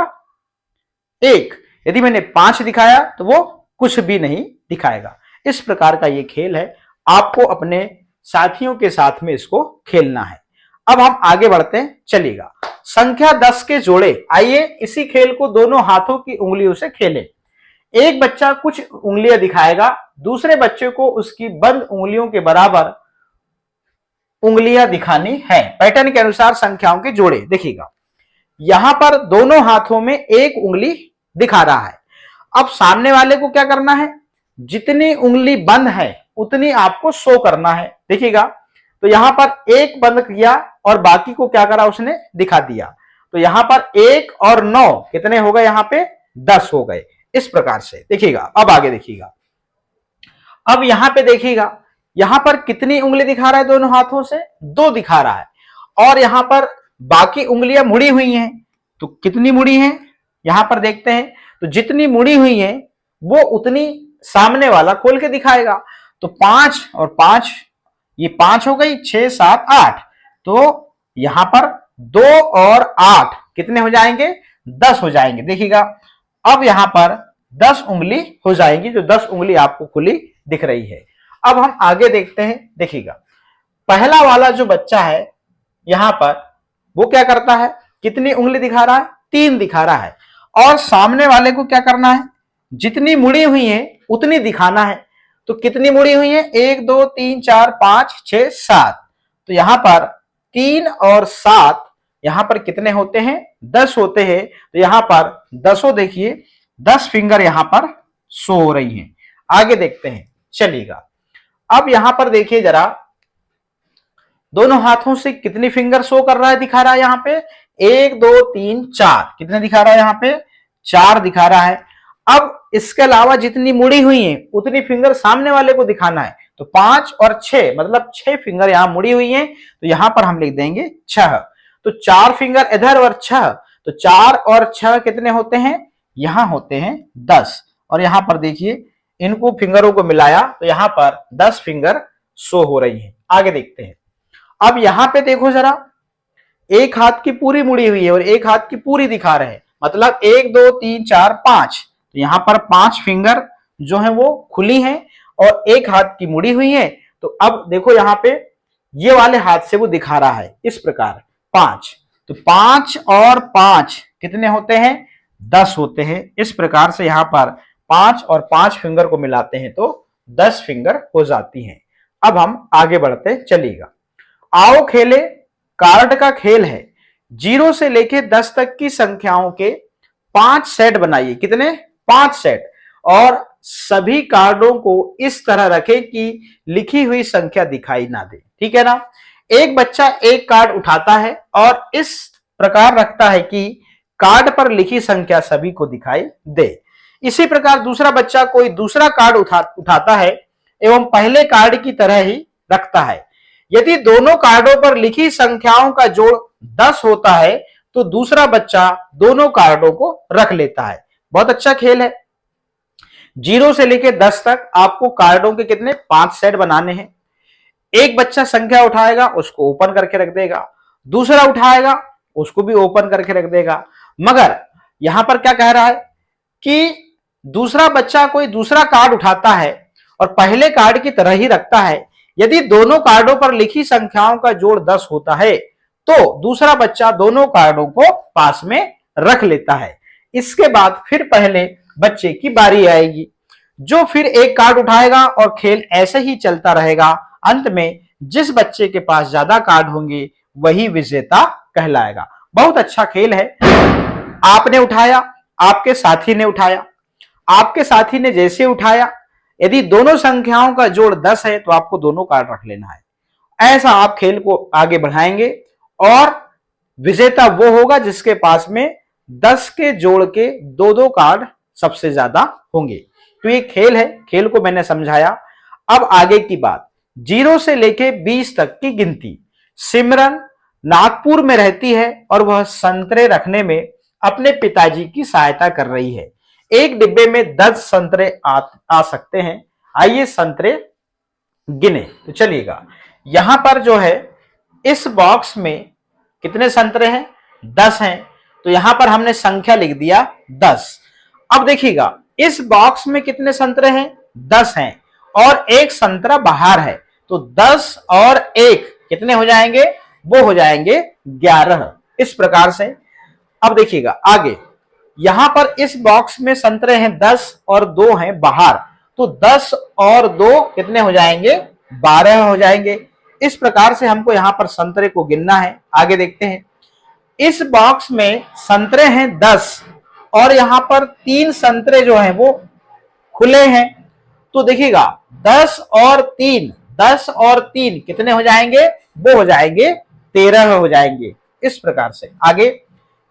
Speaker 1: 1। यदि मैंने 5 दिखाया तो वो कुछ भी नहीं दिखाएगा। इस प्रकार का ये खेल है। आपको अपने साथियों के साथ में इसको खेलना है। अब हम आगे बढ़ते हैं। चलिएगा संख्या 10 के जोड़े। आइए इसी खेल को दोनों हाथों की उंगलियों से खेलें। एक बच्चा कुछ उंगलियां दिखाएगा, दूसरे बच्चे को उसकी बंद उंगलियों के बराबर उंगलियां दिखानी है। पैटर्न के अनुसार संख्याओं के जोड़े। देखिएगा यहां पर दोनों हाथों में एक उंगली दिखा रहा है। अब सामने वाले को क्या करना है, जितनी उंगली बंद है उतनी आपको शो करना है। देखिएगा तो यहां पर एक बंद किया और बाकी को क्या करा, उसने दिखा दिया। तो यहां पर 1 और 9 कितने हो गए, यहां पे 10 हो गए। इस प्रकार से देखिएगा। अब आगे देखिएगा, अब यहां पे देखिएगा यहां पर कितनी उंगली दिखा रहा है, दोनों हाथों से 2 दिखा रहा है। और यहां पर बाकी उंगलियां मुड़ी हुई हैं तो कितनी मुड़ी हैं, यहां पर देखते हैं। तो जितनी मुड़ी हुई है वो उतनी सामने वाला खोल के दिखाएगा। तो 5 और 5, ये 5 हो गई, 6 7 8। तो यहां पर 2 और 8 कितने हो जाएंगे, 10 हो जाएंगे। देखिएगा अब यहां पर 10 उंगली हो जाएगी, जो 10 उंगली आपको खुली दिख रही है। अब हम आगे देखते हैं। देखिएगा, पहला वाला जो बच्चा है यहां पर, वो क्या करता है, कितनी उंगली दिखा रहा है, 3 दिखा रहा है। और सामने वाले को क्या करना है, जितनी मुड़ी हुई है उतनी दिखाना है। तो कितनी मुड़ी हुई है, 1 2 3 4 5 6 7। तो यहां पर 3 और 7, यहां पर कितने होते हैं, 10 होते हैं। तो यहां पर 10, देखिए 10 फिंगर यहां पर शो हो रही हैं। आगे देखते हैं, चलिएगा। अब यहां पर देखिए जरा, दोनों हाथों से कितनी फिंगर शो कर रहा है, दिखा रहा है यहां पे 1 2 3 4। कितने दिखा रहा है यहां पे, 4 दिखा रहा है। अब इसके अलावा जितनी मुड़ी हुई है उतनी फिंगर सामने वाले को दिखाना है। तो 5 और 6, मतलब 6 फिंगर यहां मुड़ी हुई है। तो यहां पर हम लिख देंगे 6। तो 4 फिंगर इधर और 6, तो 4 और 6 कितने होते हैं, यहां होते हैं 10। और यहां पर देखिए, इनको फिंगरों को मिलाया तो यहां पर 10 फिंगर शो हो रही है। आगे देखते हैं। अब यहां पे देखो जरा, एक हाथ की पूरी मुड़ी हुई है और एक हाथ की पूरी दिखा रहे हैं, मतलब 1 2 3 4 5। तो यहां पर 5 फिंगर जो है वो खुली हैं और एक हाथ की मुड़ी हुई है। तो अब देखो यहां पे, ये वाले हाथ से वो दिखा रहा है इस प्रकार 5। तो 5 और 5 कितने होते हैं, 10 होते हैं। इस प्रकार से यहां पर 5 और 5 फिंगर को मिलाते हैं तो 10 फिंगर हो जाती हैं। अब हम आगे बढ़ते चलिएगा। आओ खेले कार्ड का खेल है। 0 से लेके 10 तक की संख्याओं के 5 सेट बनाइए। कितने, 5 सेट। और सभी कार्डों को इस तरह रखें कि लिखी हुई संख्या दिखाई ना दे। ठीक है ना। एक बच्चा एक कार्ड उठाता है और इस प्रकार रखता है कि कार्ड पर लिखी संख्या सभी को दिखाई दे। इसी प्रकार दूसरा बच्चा कोई दूसरा कार्ड उठाता है एवं पहले कार्ड की तरह ही रखता है। यदि दोनों कार्डों पर लिखी संख्याओं का जोड़ 10 होता है तो दूसरा बच्चा दोनों कार्डों को रख लेता है। बहुत अच्छा खेल है। 0 से लेकर 10 तक आपको कार्डों के कितने, 5 सेट बनाने हैं। एक बच्चा संख्या उठाएगा, उसको ओपन करके रख देगा। दूसरा उठाएगा, उसको भी ओपन करके रख देगा। मगर यहां पर क्या कह रहा है कि दूसरा बच्चा कोई दूसरा कार्ड उठाता है और पहले कार्ड की तरह ही रखता है। यदि दोनों कार्डों पर लिखी संख्याओं का जोड़ 10 होता है तो दूसरा बच्चा दोनों कार्डों को पास में रख लेता है। इसके बाद फिर पहले बच्चे की बारी आएगी, जो फिर एक कार्ड उठाएगा और खेल ऐसे ही चलता रहेगा। अंत में जिस बच्चे के पास ज्यादा कार्ड होंगे वही विजेता कहलाएगा। बहुत अच्छा खेल है। आपने उठाया, आपके साथी ने उठाया, आपके साथी ने जैसे उठाया, यदि दोनों संख्याओं का जोड़ 10 है तो आपको दोनों कार्ड रख लेना है। ऐसा आप खेल को आगे बढ़ाएंगे और विजेता वो होगा जिसके पास में 10 के जोड़ के 2-2 कार्ड सबसे ज्यादा होंगे। तो ये खेल है, खेल को मैंने समझाया। अब आगे की बात, 0 से लेके 20 तक की गिनती। सिमरन नागपुर में रहती है और वह संतरे रखने में अपने पिताजी की सहायता कर रही है। एक डिब्बे में 10 संतरे आ सकते हैं। आइए संतरे गिने। तो चलिएगा, यहां पर जो है इस बॉक्स में कितने संतरे हैं, 10 हैं। तो यहां पर हमने संख्या लिख दिया 10। अब देखिएगा, इस बॉक्स में कितने संतरे हैं, 10 हैं और एक संतरा बाहर है। तो 10 और 1 कितने हो जाएंगे, वो हो जाएंगे 11। इस प्रकार से अब देखिएगा आगे, यहां पर इस बॉक्स में संतरे हैं 10 और 2 हैं बाहर। तो 10 और 2 कितने हो जाएंगे, 12 हो जाएंगे। इस प्रकार से हमको यहां पर संतरे को गिनना है। आगे देखते हैं, इस बॉक्स में संतरे हैं 10 और यहां पर 3 संतरे जो हैं वो खुले हैं। तो देखिएगा 10 और 3, 10 और 3 कितने हो जाएंगे, वो हो जाएंगे 13 हो जाएंगे। इस प्रकार से आगे,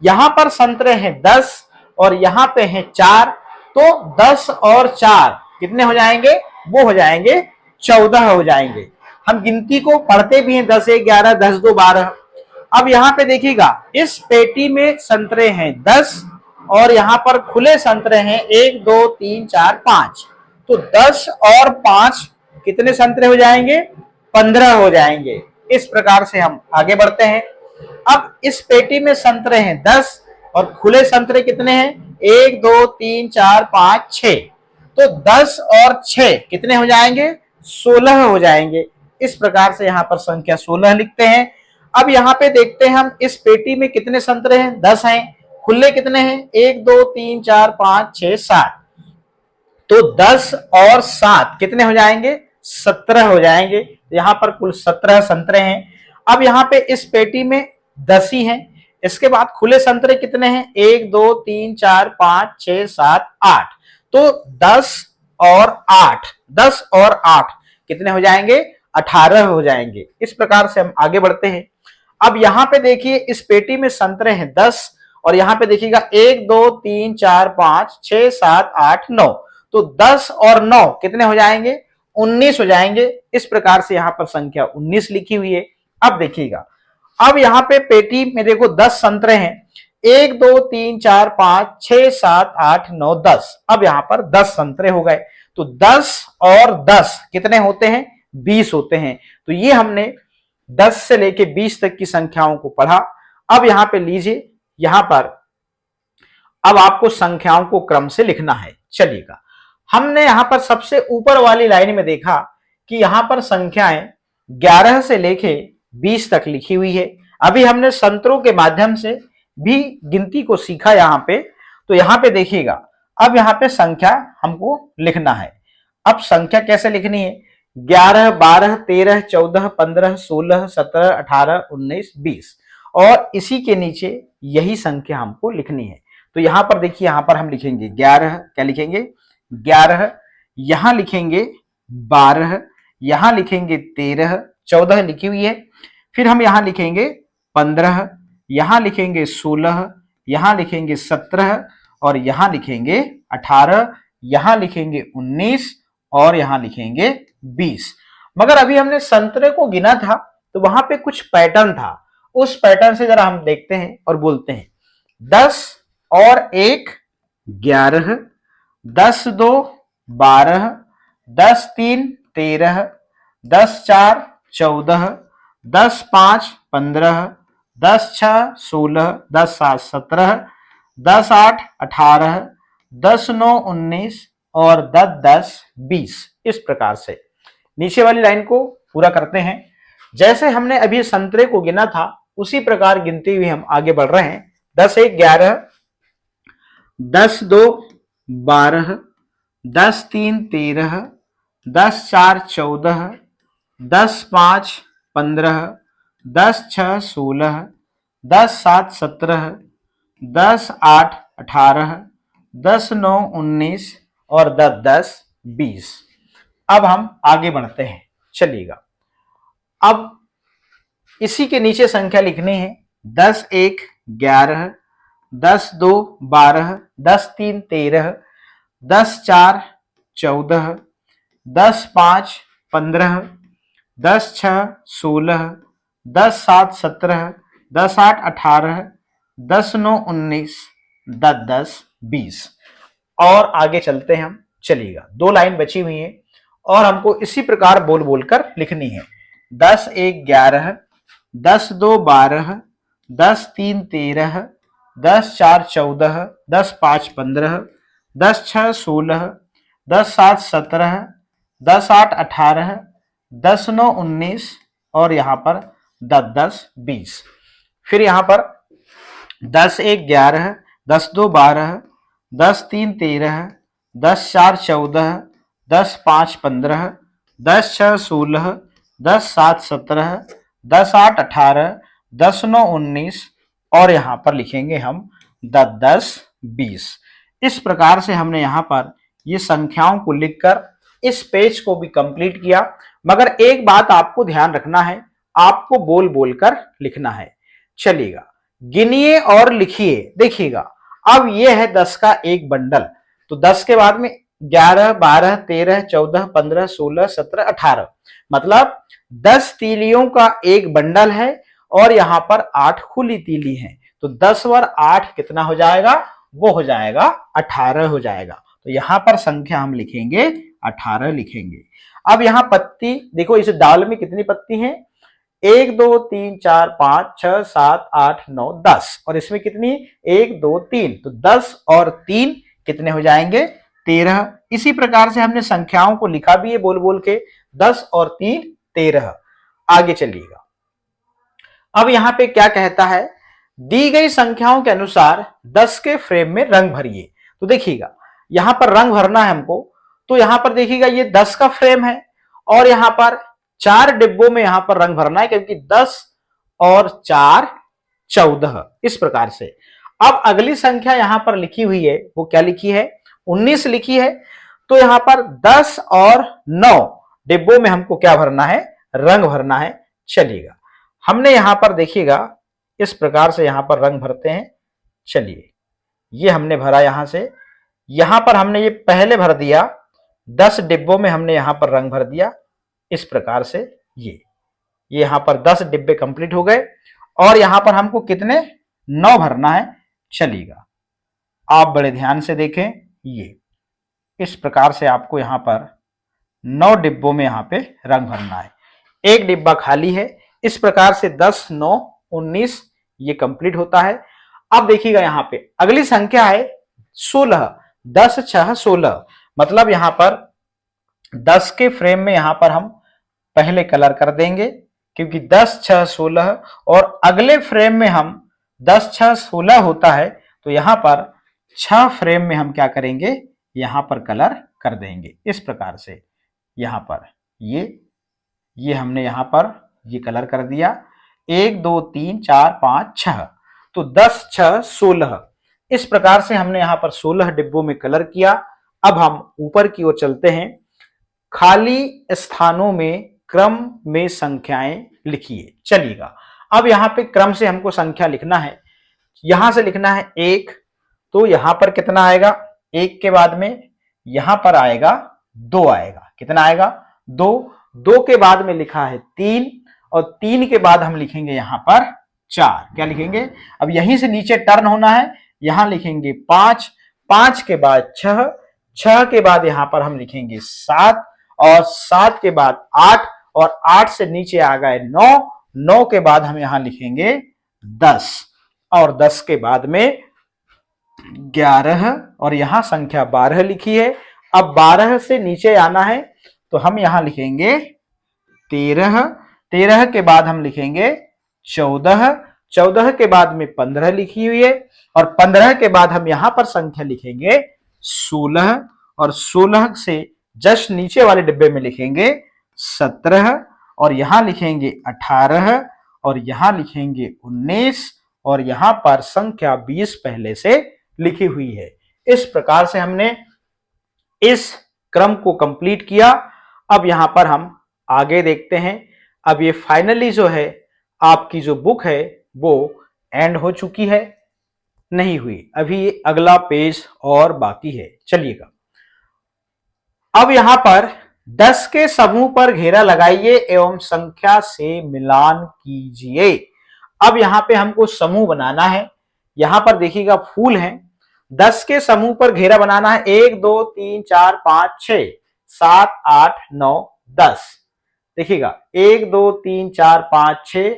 Speaker 1: यहां पर संतरे हैं 10 और यहां पे हैं 4। तो 10 और 4 कितने हो जाएंगे, वो हो जाएंगे 14 हो जाएंगे। हम गिनती को पढ़ते भी हैं 10 1 11, 10 2 12। अब यहां पे देखिएगा, इस पेटी में संतरे हैं 10 और यहां पर खुले संतरे हैं 1 2 3 4 5। तो 10 और 5 कितने संतरे हो जाएंगे, 15 हो जाएंगे। इस प्रकार से हम आगे बढ़ते हैं। अब इस पेटी में संतरे हैं 10 और खुले संतरे कितने हैं, 1 2 3 4 5 6। तो 10 और 6 कितने हो जाएंगे, 16 हो जाएंगे। इस प्रकार से यहाँ पर संख्या 16 लिखते हैं। अब यहाँ पे देखते हैं हम इस पेटी में कितने संतरे हैं, 10 हैं। खुले कितने हैं, 1 2 3 4 5 6 7। तो 10 और 7 कितने हो जाएंगे, 17 हो जाएंगे। यहाँ पर कुल 17 संतरे हैं। अब यहाँ पे इस पेटी में 10 ही हैं। इसके बाद खुले संतरे कितने हैं, 1 2 3 4 5 6 7 8। तो 10 और 8, 10 और 8 कितने हो जाएंगे, 18 हो जाएंगे। इस प्रकार से हम आगे बढ़ते हैं। अब यहाँ पे देखिए इस पेटी में संतरे हैं 10, और यहाँ पे देखिएगा 1 2 3 4 5 6 7 8 9। तो 10 और 9 कितने हो जाएंगे, 19 हो जाएंगे। इस प्रकार से यहाँ पर संख्या 19 लिखी हुई है। अब देखिएगा, अब यहाँ पे पेटी में देखो 10 संतरे हैं, 1 2 3 4 5 6 7 8 9 10। अब यहाँ पर 10 संतरे हो गए। तो 10 और 10 कितने होते हैं, 20 होते हैं। तो ये हमने 10 से लेके 20 तक की संख्याओं को पढ़ा। अब यहां पे लीजिए, यहां पर अब आपको संख्याओं को क्रम से लिखना है। चलिएगा, हमने यहां पर सबसे ऊपर वाली लाइन में देखा कि यहां पर संख्याएं 11 से लेके 20 तक लिखी हुई है। अभी हमने संतरों के माध्यम से भी गिनती को सीखा यहां पे। तो यहां पे देखिएगा, अब यहां पे संख्या हमको लिखना है। अब संख्या कैसे लिखनी है, 11 12 13 14 15 16 17 18 19 20, और इसी के नीचे यही संख्या हमको लिखनी है। तो यहां पर देखिए, यहां पर हम लिखेंगे 11, क्या लिखेंगे 11, यहां लिखेंगे 12, यहां लिखेंगे 13, 14 लिखी हुई है। फिर हम यहां लिखेंगे 15, यहां लिखेंगे 16, यहां लिखेंगे 17, और यहां लिखेंगे 18, यहां लिखेंगे 19, और यहां लिखेंगे 20। मगर अभी हमने संतरे को गिना था तो वहां पे कुछ पैटर्न था। उस पैटर्न से जरा हम देखते हैं और बोलते हैं। 10 और 1 11, 10 2 12, 10 3 13, 10 4 14, 10 5 15, 10 6 16, 10 7 17, 10 8 18, 10 9 19, और 10 10 20। इस प्रकार से नीचे वाली लाइन को पूरा करते हैं। जैसे हमने अभी संतरे को गिना था उसी प्रकार गिनते हुए हम आगे बढ़ रहे हैं। 10 1 11, 10 2 12, 10 3 13, 10 4 14, 10 5 15, 10 6 16, 10 7 17, 10 8 18, 10 9 19, और 10 10 20। अब हम आगे बढ़ते हैं। चलिएगा, अब इसी के नीचे संख्या लिखनी है। 10 1 11, 10 2 12, 10 3 13, 10 4 14, 10 5 15, 10 6 16, 10 7 17, 10 8 18, 10 9 19, 10 10 20। और आगे चलते हैं हम। चलिएगा, 2 लाइन बची हुई है और हमको इसी प्रकार बोल बोलकर लिखनी है। 10 1 11, 10 2 12, 10 3 13, 10 4 14, 10 5 15, 10 6 16, 10 7 17, 10 8 18, 10 9 19, और यहाँ पर 10 10 20। फिर यहाँ पर 10 1 11, 10 2 12, 10 3 13, 10 4 14, 10 5 15, 10 6 16, 10 7 17, 10 8 18, 10 9 19, और यहाँ पर लिखेंगे हम 10 10 20। इस प्रकार से हमने यहाँ पर ये संख्याओं को लिखकर इस पेज को भी कंप्लीट किया। मगर एक बात आपको ध्यान रखना है, आपको बोल बोलकर लिखना है। चलिएगा, गिनिए और लिखिए। देखिएगा, अब ये है 10 का एक बंडल। तो 10 के बाद में 11 12 13 14 15 16 17 18, मतलब 10 तीलियों का एक बंडल है, और यहां पर 8 खुली तीली है। तो 10 और 8 कितना हो जाएगा, वो हो जाएगा 18 हो जाएगा। तो यहां पर संख्या हम लिखेंगे 18 लिखेंगे। अब यहां पत्ती देखो, इस दाल में कितनी पत्ती है, 1 2 3 4 5 6 7 8 9 10, और इसमें कितनी 1 2 3। तो 10 और 3 कितने हो जाएंगे, 13। इसी प्रकार से हमने संख्याओं को लिखा भी है बोल बोल के, 10 और 3 13। आगे चलिएगा। अब यहां पे क्या कहता है, दी गई संख्याओं के अनुसार 10 के फ्रेम में रंग भरिए। तो देखिएगा यहां पर रंग भरना है हमको, तो यहां पर देखिएगा ये 10 का फ्रेम है और यहां पर 4 डिब्बों में यहां पर रंग भरना है, क्योंकि 10 और 4 14 इस प्रकार से। अब अगली संख्या यहां पर लिखी हुई है, वो क्या लिखी है, 19 लिखी है। तो यहां पर 10 और 9 डिब्बों में हमको क्या भरना है, रंग भरना है। चलिएगा हमने यहां पर देखिएगा इस प्रकार से यहां पर रंग भरते हैं। चलिए ये हमने भरा यहां से, यहां पर हमने ये पहले भर दिया, 10 डिब्बों में हमने यहां पर रंग भर दिया इस प्रकार से। ये यहां पर 10 डिब्बे कंप्लीट हो गए और यहां पर हमको कितने, 9 भरना है। चलिएगा आप बड़े ध्यान से देखें, ये इस प्रकार से आपको यहां पर 9 डिब्बों में यहां पे रंग भरना है, एक डिब्बा खाली है। इस प्रकार से 10 9 19 ये कंप्लीट होता है। अब देखिएगा यहां पे अगली संख्या है 16, 10 6 16, मतलब यहां पर 10 के फ्रेम में यहां पर हम पहले कलर कर देंगे, क्योंकि 10 6 16 और अगले फ्रेम में हम 10 6 16 होता है, तो यहां पर 6 फ्रेम में हम क्या करेंगे, यहां पर कलर कर देंगे इस प्रकार से। यहां पर ये हमने यहां पर ये कलर कर दिया, 1 2 3 4 5 6, तो 10 6 16 इस प्रकार से हमने यहां पर 16 डिब्बों में कलर किया। अब हम ऊपर की ओर चलते हैं, खाली स्थानों में क्रम में संख्याएं लिखिए। चलिएगा अब यहां पे क्रम से हमको संख्या लिखना है। यहां से लिखना है 1, तो यहां पर कितना आएगा, 1 के बाद में यहां पर आएगा 2 आएगा, कितना आएगा 2, 2 के बाद में लिखा है 3 और 3 के बाद हम लिखेंगे यहां पर 4, क्या लिखेंगे, अब यहीं से नीचे टर्न होना है, यहां लिखेंगे 5, 5 के बाद 6, 6 के बाद यहां पर हम लिखेंगे 7 और 7 के बाद 8 और 8 से नीचे आ गए 9, 9 के बाद हम यहां लिखेंगे 10 और 10 के बाद में 11 और यहां संख्या 12 लिखी है। अब 12 से नीचे आना है तो हम यहां लिखेंगे 13, 13 के बाद हम लिखेंगे 14, 14 के बाद में 15 लिखी हुई है और 15 के बाद हम यहां पर संख्या लिखेंगे 16 और 16 से जस्ट नीचे वाले डिब्बे में लिखेंगे 17 और यहां लिखेंगे 18 और यहां लिखेंगे 19 और यहां पर संख्या 20 पहले से लिखी हुई है। इस प्रकार से हमने इस क्रम को कंप्लीट किया। अब यहां पर हम आगे देखते हैं। अब ये फाइनली जो है आपकी जो बुक है वो एंड हो चुकी है, नहीं हुई, अभी अगला पेज और बाकी है। चलिएगा अब यहां पर 10 के समूह पर घेरा लगाइए एवं संख्या से मिलान कीजिए। अब यहां पे हमको समूह बनाना है। यहां पर देखिएगा फूल हैं, 10 के समूह पर घेरा बनाना है, 1 2 3 4 5 6 7 8 9 10। देखिएगा 1 2 3 4 5 6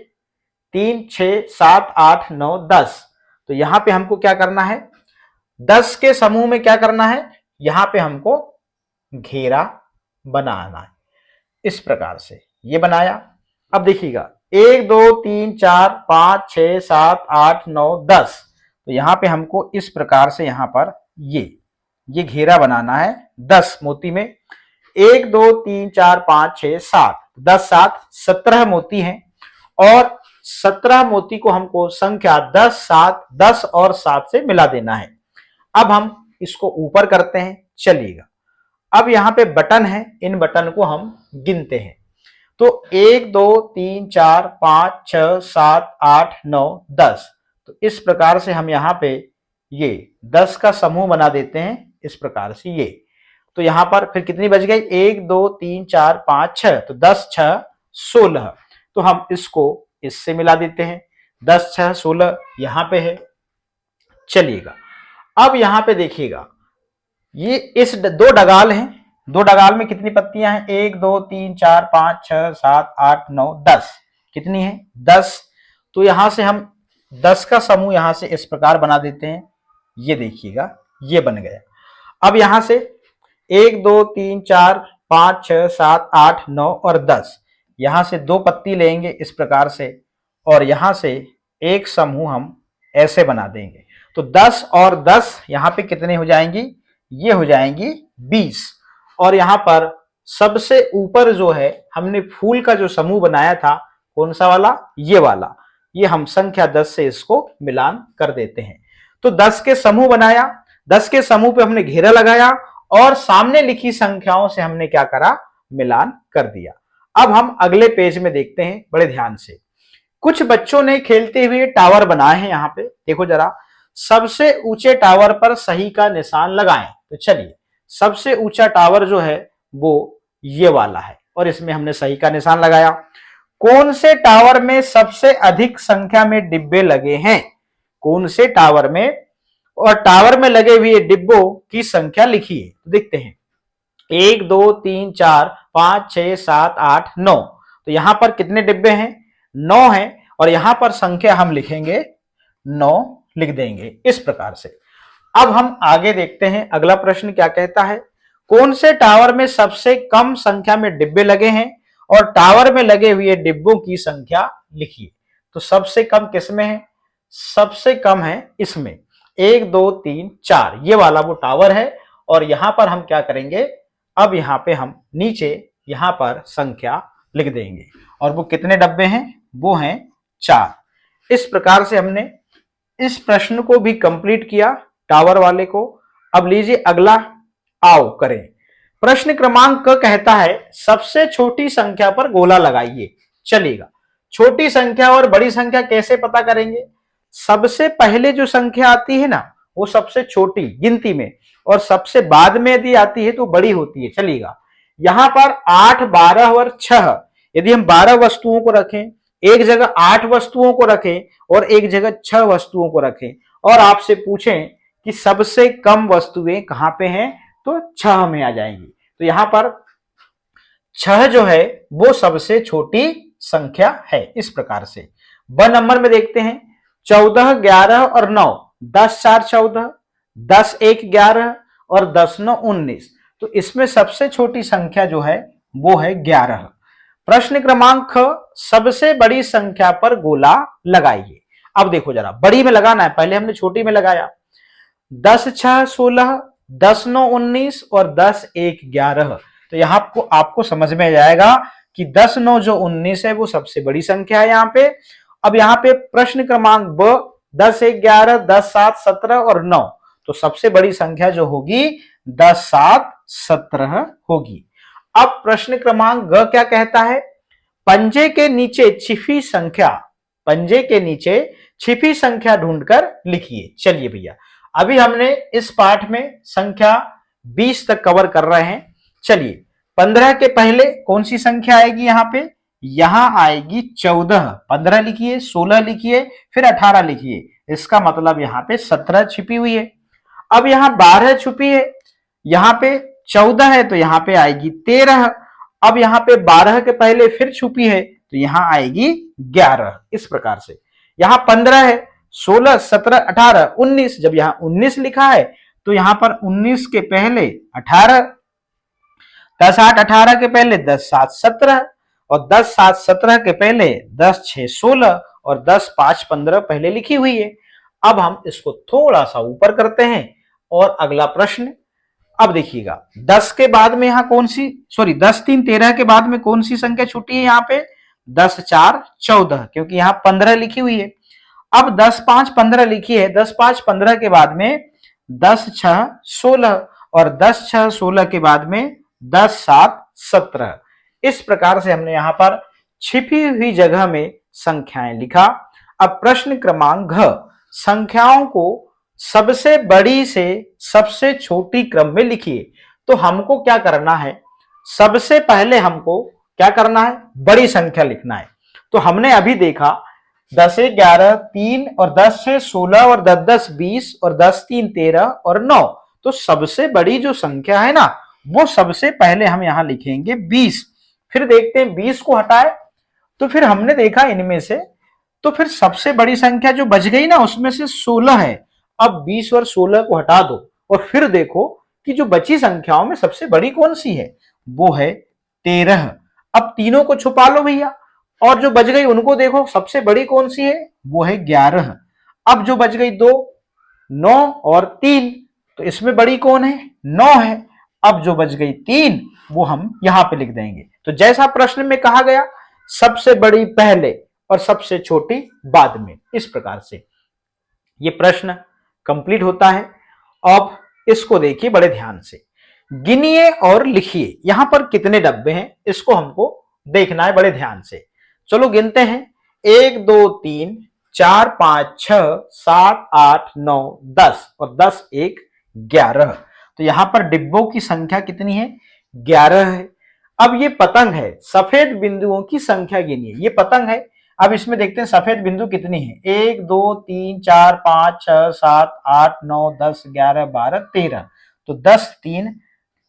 Speaker 1: 3 6 7 8 9 10। तो यहां पे हमको क्या करना है, 10 के समूह में क्या करना है, यहां पे हमको घेरा बनाना है इस प्रकार से। ये बनाया। अब देखिएगा 1 2 3 4 5 6 7 8 9 10। तो यहां पे हमको इस प्रकार से यहां पर ये घेरा बनाना है 10 मोती में। 1 2 3 4 5 6 7, 10 7 17 मोती हैं और 17 मोती को हमको संख्या 10 7 10 और 7 से मिला देना है। अब हम इसको ऊपर करते हैं। चलिएगा अब यहां पे बटन है, इन बटन को हम गिनते हैं। तो 1 2 3 4 5 6 7 8 9 10। तो इस प्रकार से हम यहां पे ये 10 का समूह बना देते हैं इस प्रकार से। ये तो यहां पर फिर कितनी बच गई, 1 2 3 4 5 6, तो 10 6 16। तो हम इसको इससे मिला देते हैं, 10 6 16 यहां पे है। चलिएगा अब यहां पे देखिएगा ये इस 2 डगाल हैं, 2 डगाल में कितनी पत्तियां हैं, 1 2 3 4 5 6 7 8 9 10। कितनी है, 10। तो यहां से हम 10 का समूह यहां से इस प्रकार बना देते हैं। ये देखिएगा ये बन गया। अब यहां से 1 2 3 4 5 6 7 8 9 और 10, यहां से 2 पत्ती लेंगे इस प्रकार से, और यहां से एक समूह हम ऐसे बना देंगे। तो 10 और 10 यहां पे कितने हो जाएंगी, ये हो जाएंगी 20। और यहां पर सबसे ऊपर जो है हमने फूल का जो समूह बनाया था, कौन सा वाला, ये वाला, ये हम संख्या 10 से इसको मिलान कर देते हैं। तो 10 के समूह बनाया, 10 के समूह पे हमने घेरा लगाया और सामने लिखी संख्याओं से हमने क्या करा, मिलान कर दिया। अब हम अगले पेज में देखते हैं बड़े ध्यान से। कुछ बच्चों ने खेलते हुए टावर बनाए हैं, यहां पे देखो जरा, सबसे ऊंचे टावर पर सही का निशान लगाएं। तो चलिए, सबसे ऊंचा टावर जो है वो ये वाला है और इसमें हमने सही का निशान लगाया। कौन से टावर में सबसे अधिक संख्या में डिब्बे लगे हैं, कौन से टावर में, और टावर में लगे हुए डिब्बों की संख्या लिखिए। तो देखते हैं, 1 2 3 4 5 6 7 8 9। तो यहां पर कितने डिब्बे हैं, 9 हैं, और यहां पर संख्या हम लिखेंगे 9 लिख देंगे इस प्रकार से। अब हम आगे देखते हैं अगला प्रश्न क्या कहता है। कौन से टावर में सबसे कम संख्या में डिब्बे लगे हैं और टावर में लगे हुए डिब्बों की संख्या लिखिए। तो सबसे कम किसमें है, सबसे कम है इसमें, 1 2 3 4, ये वाला वो टावर है। और यहां पर हम क्या करेंगे, अब यहां पे हम नीचे यहां पर संख्या लिख देंगे, और वो कितने डब्बे हैं, वो हैं 4। इस प्रकार से हमने इस प्रश्न को भी कंप्लीट किया, टावर वाले को। अब लीजिए अगला, आओ करें। प्रश्न क्रमांक क कहता है सबसे छोटी संख्या पर गोला लगाइए। चलेगा, छोटी संख्या और बड़ी संख्या कैसे पता करेंगे, सबसे पहले जो संख्या आती है ना वो सबसे छोटी गिनती में, और सबसे बाद में यदि आती है तो बड़ी होती है। चलिएगा, यहां पर 8 12 और 6, यदि हम 12 वस्तुओं को रखें, एक जगह 8 वस्तुओं को रखें और एक जगह 6 वस्तुओं को रखें, और आपसे पूछें कि सबसे कम वस्तुएं कहां पे हैं, तो 6 में आ जाएंगी। तो यहां पर 6 जो है वो सबसे छोटी संख्या है इस प्रकार से। ब नंबर में देखते हैं, 14 11 और 9, 10 4 14, 10 1 11 और 10 9 19। तो इसमें सबसे छोटी संख्या जो है वो है 11। प्रश्न क्रमांक ख, सबसे बड़ी संख्या पर गोला लगाइए। अब देखो जरा, बड़ी में लगाना है, पहले हमने छोटी में लगाया। 10 6 16, 10 9 19 और 10 1 11। तो यहां आपको समझ में जाएगा कि 10 9 जो 19 है वो सबसे बड़ी संख्या है यहां पे। अब यहां पे प्रश्न क्रमांक ब, 10 1 11, 10 7 17 और 9। तो सबसे बड़ी संख्या जो होगी 10 7 17 होगी। अब प्रश्न क्रमांक ग क्या कहता है, पंजे के नीचे छिपी संख्या, पंजे के नीचे छिपी संख्या ढूंढकर लिखिए। चलिए भैया, अभी हमने इस पाठ में संख्या 20 तक कवर कर रहे हैं। चलिए, 15 के पहले कौन सी संख्या आएगी, यहां पे यहां आएगी 14। 15 लिखिए, 16 लिखिए, फिर 18 लिखिए, इसका मतलब यहां पे 17 छिपी हुई है। अब यहां 12 छुपी है, यहां पे 14 है तो यहां पे आएगी 13। अब यहां पे 12 के पहले फिर छुपी है तो यहां आएगी 11। इस प्रकार से यहां 15 है, 16 17 18 19, जब यहां 19 लिखा है तो यहां पर 19 के पहले 18, 10 8 18 के पहले 10 7 17, और 10 7 17 के पहले 10 6 16 और 10 5 15 पहले लिखी हुई है। अब हम इसको थोड़ा सा ऊपर करते हैं और अगला प्रश्न, अब देखिएगा 10 के बाद में यहां कौन सी, सॉरी 10 3 13 के बाद में कौन सी संख्या छूटी है, यहां पे 10 4 14, क्योंकि यहां 15 लिखी हुई है। अब 10 5 15 लिखी है, 10 5 15 के बाद में 10 6 16 और 10 6 16 के बाद में 10 7 17। इस प्रकार से हमने यहां पर छिपी हुई जगह में संख्याएं लिखा। अब प्रश्न क्रमांक घ, संख्याओं को सबसे बड़ी से सबसे छोटी क्रम में लिखिए। तो हमको क्या करना है, सबसे पहले हमको क्या करना है, बड़ी संख्या लिखना है। तो हमने अभी देखा 10 1 11 3 और 10 6 16 और 10 10 20 और 10 3 13 और 9। तो सबसे बड़ी जो संख्या है ना वो सबसे पहले हम यहां लिखेंगे 20। फिर देखते हैं 20 को हटाए तो फिर हमने देखा इनमें से, तो फिर सबसे बड़ी संख्या जो बच गई ना उसमें से 16 है। अब 20 और 16 को हटा दो और फिर देखो कि जो बची संख्याओं में सबसे बड़ी कौन सी है, वो है 13। अब तीनों को छुपा लो भैया, और जो बच गई उनको देखो, सबसे बड़ी कौन सी है, वो है 11। अब जो बच गई दो, 9 और 3, तो इसमें बड़ी कौन है, 9 है। अब जो बच गई 3, वो हम यहां पे लिख देंगे। तो जैसा प्रश्न में कहा गया, सबसे बड़ी पहले और सबसे छोटी बाद में, इस प्रकार से ये प्रश्न कंप्लीट होता है। अब इसको देखिए बड़े ध्यान से, गिनिए और लिखिए यहां पर कितने डब्बे हैं, इसको हमको देखना है बड़े ध्यान से। चलो गिनते हैं, 1 2 3 4 5 6 7 8 9 10 और 10 1 11। तो यहां पर डिब्बों की संख्या कितनी है, 11 है। अब ये पतंग है, सफेद बिंदुओं की संख्या गिनिए, ये पतंग है। अब इसमें देखते हैं सफेद बिंदु कितनी है, 1 2 3 4 5 6 7 8 9 10 11 12 13। तो 10 3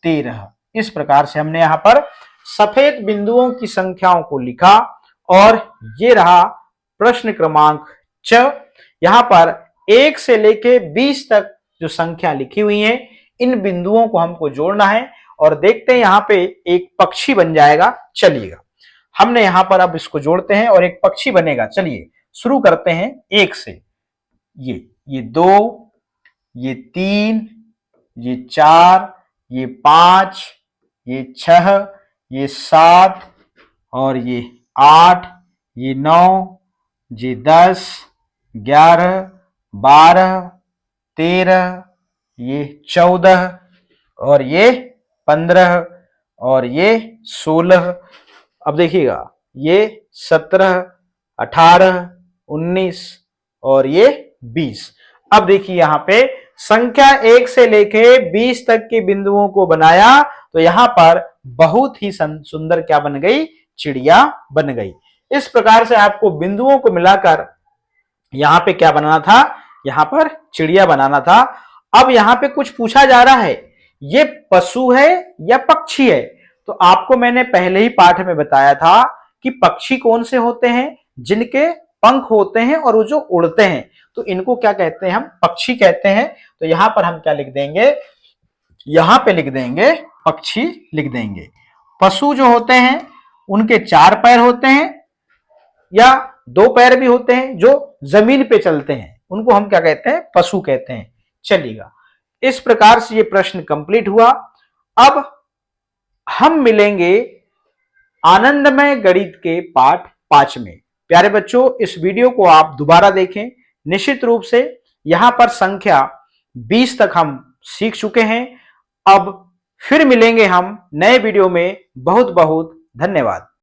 Speaker 1: 13। इस प्रकार से हमने यहां पर सफेद बिंदुओं की संख्याओं को लिखा। और ये रहा प्रश्न क्रमांक 6। यहां पर 1 से लेके 20 तक जो संख्या लिखी हुई है, इन बिंदुओं को हमको जोड़ना है। और देखते हैं यहां पे एक पक्षी बन जाएगा। चलिएगा, हमने यहां पर अब इसको जोड़ते हैं और एक पक्षी बनेगा। चलिए शुरू करते हैं 1 से। ये 2, ये 3, ये 4, ये 5, ये 6, ये 7 और ये 8, ये 9, ये 10, 11, 12, 13, ये 14 और ये 15 और ये 16। अब देखिएगा, ये 17, 18, 19 और ये 20। अब देखिए यहां पे संख्या 1 से लेके 20 तक के बिंदुओं को बनाया, तो यहां पर बहुत ही सुंदर क्या बन गई, चिड़िया बन गई। इस प्रकार से आपको बिंदुओं को मिलाकर यहां पे क्या बनाना था, यहां पर चिड़िया बनाना था। अब यहां पे कुछ पूछा जा रहा है, ये पशु है या पक्षी है। तो आपको मैंने पहले ही पाठ में बताया था कि पक्षी कौन से होते हैं, जिनके पंख होते हैं और वो जो उड़ते हैं, तो इनको क्या कहते हैं, हम पक्षी कहते हैं। तो यहां पर हम क्या लिख देंगे, यहां पे लिख देंगे पक्षी लिख देंगे। पशु जो होते हैं उनके 4 पैर होते हैं या 2 पैर भी होते हैं, जो जमीन पे चलते हैं, उनको हम क्या कहते हैं, पशु कहते हैं। चलिएगा, इस प्रकार से ये प्रश्न कंप्लीट हुआ। अब हम मिलेंगे आनंदमय गणित के पाठ 5 में। प्यारे बच्चों, इस वीडियो को आप दोबारा देखें। निश्चित रूप से यहां पर संख्या 20 तक हम सीख चुके हैं। अब फिर मिलेंगे हम नए वीडियो में। बहुत बहुत धन्यवाद।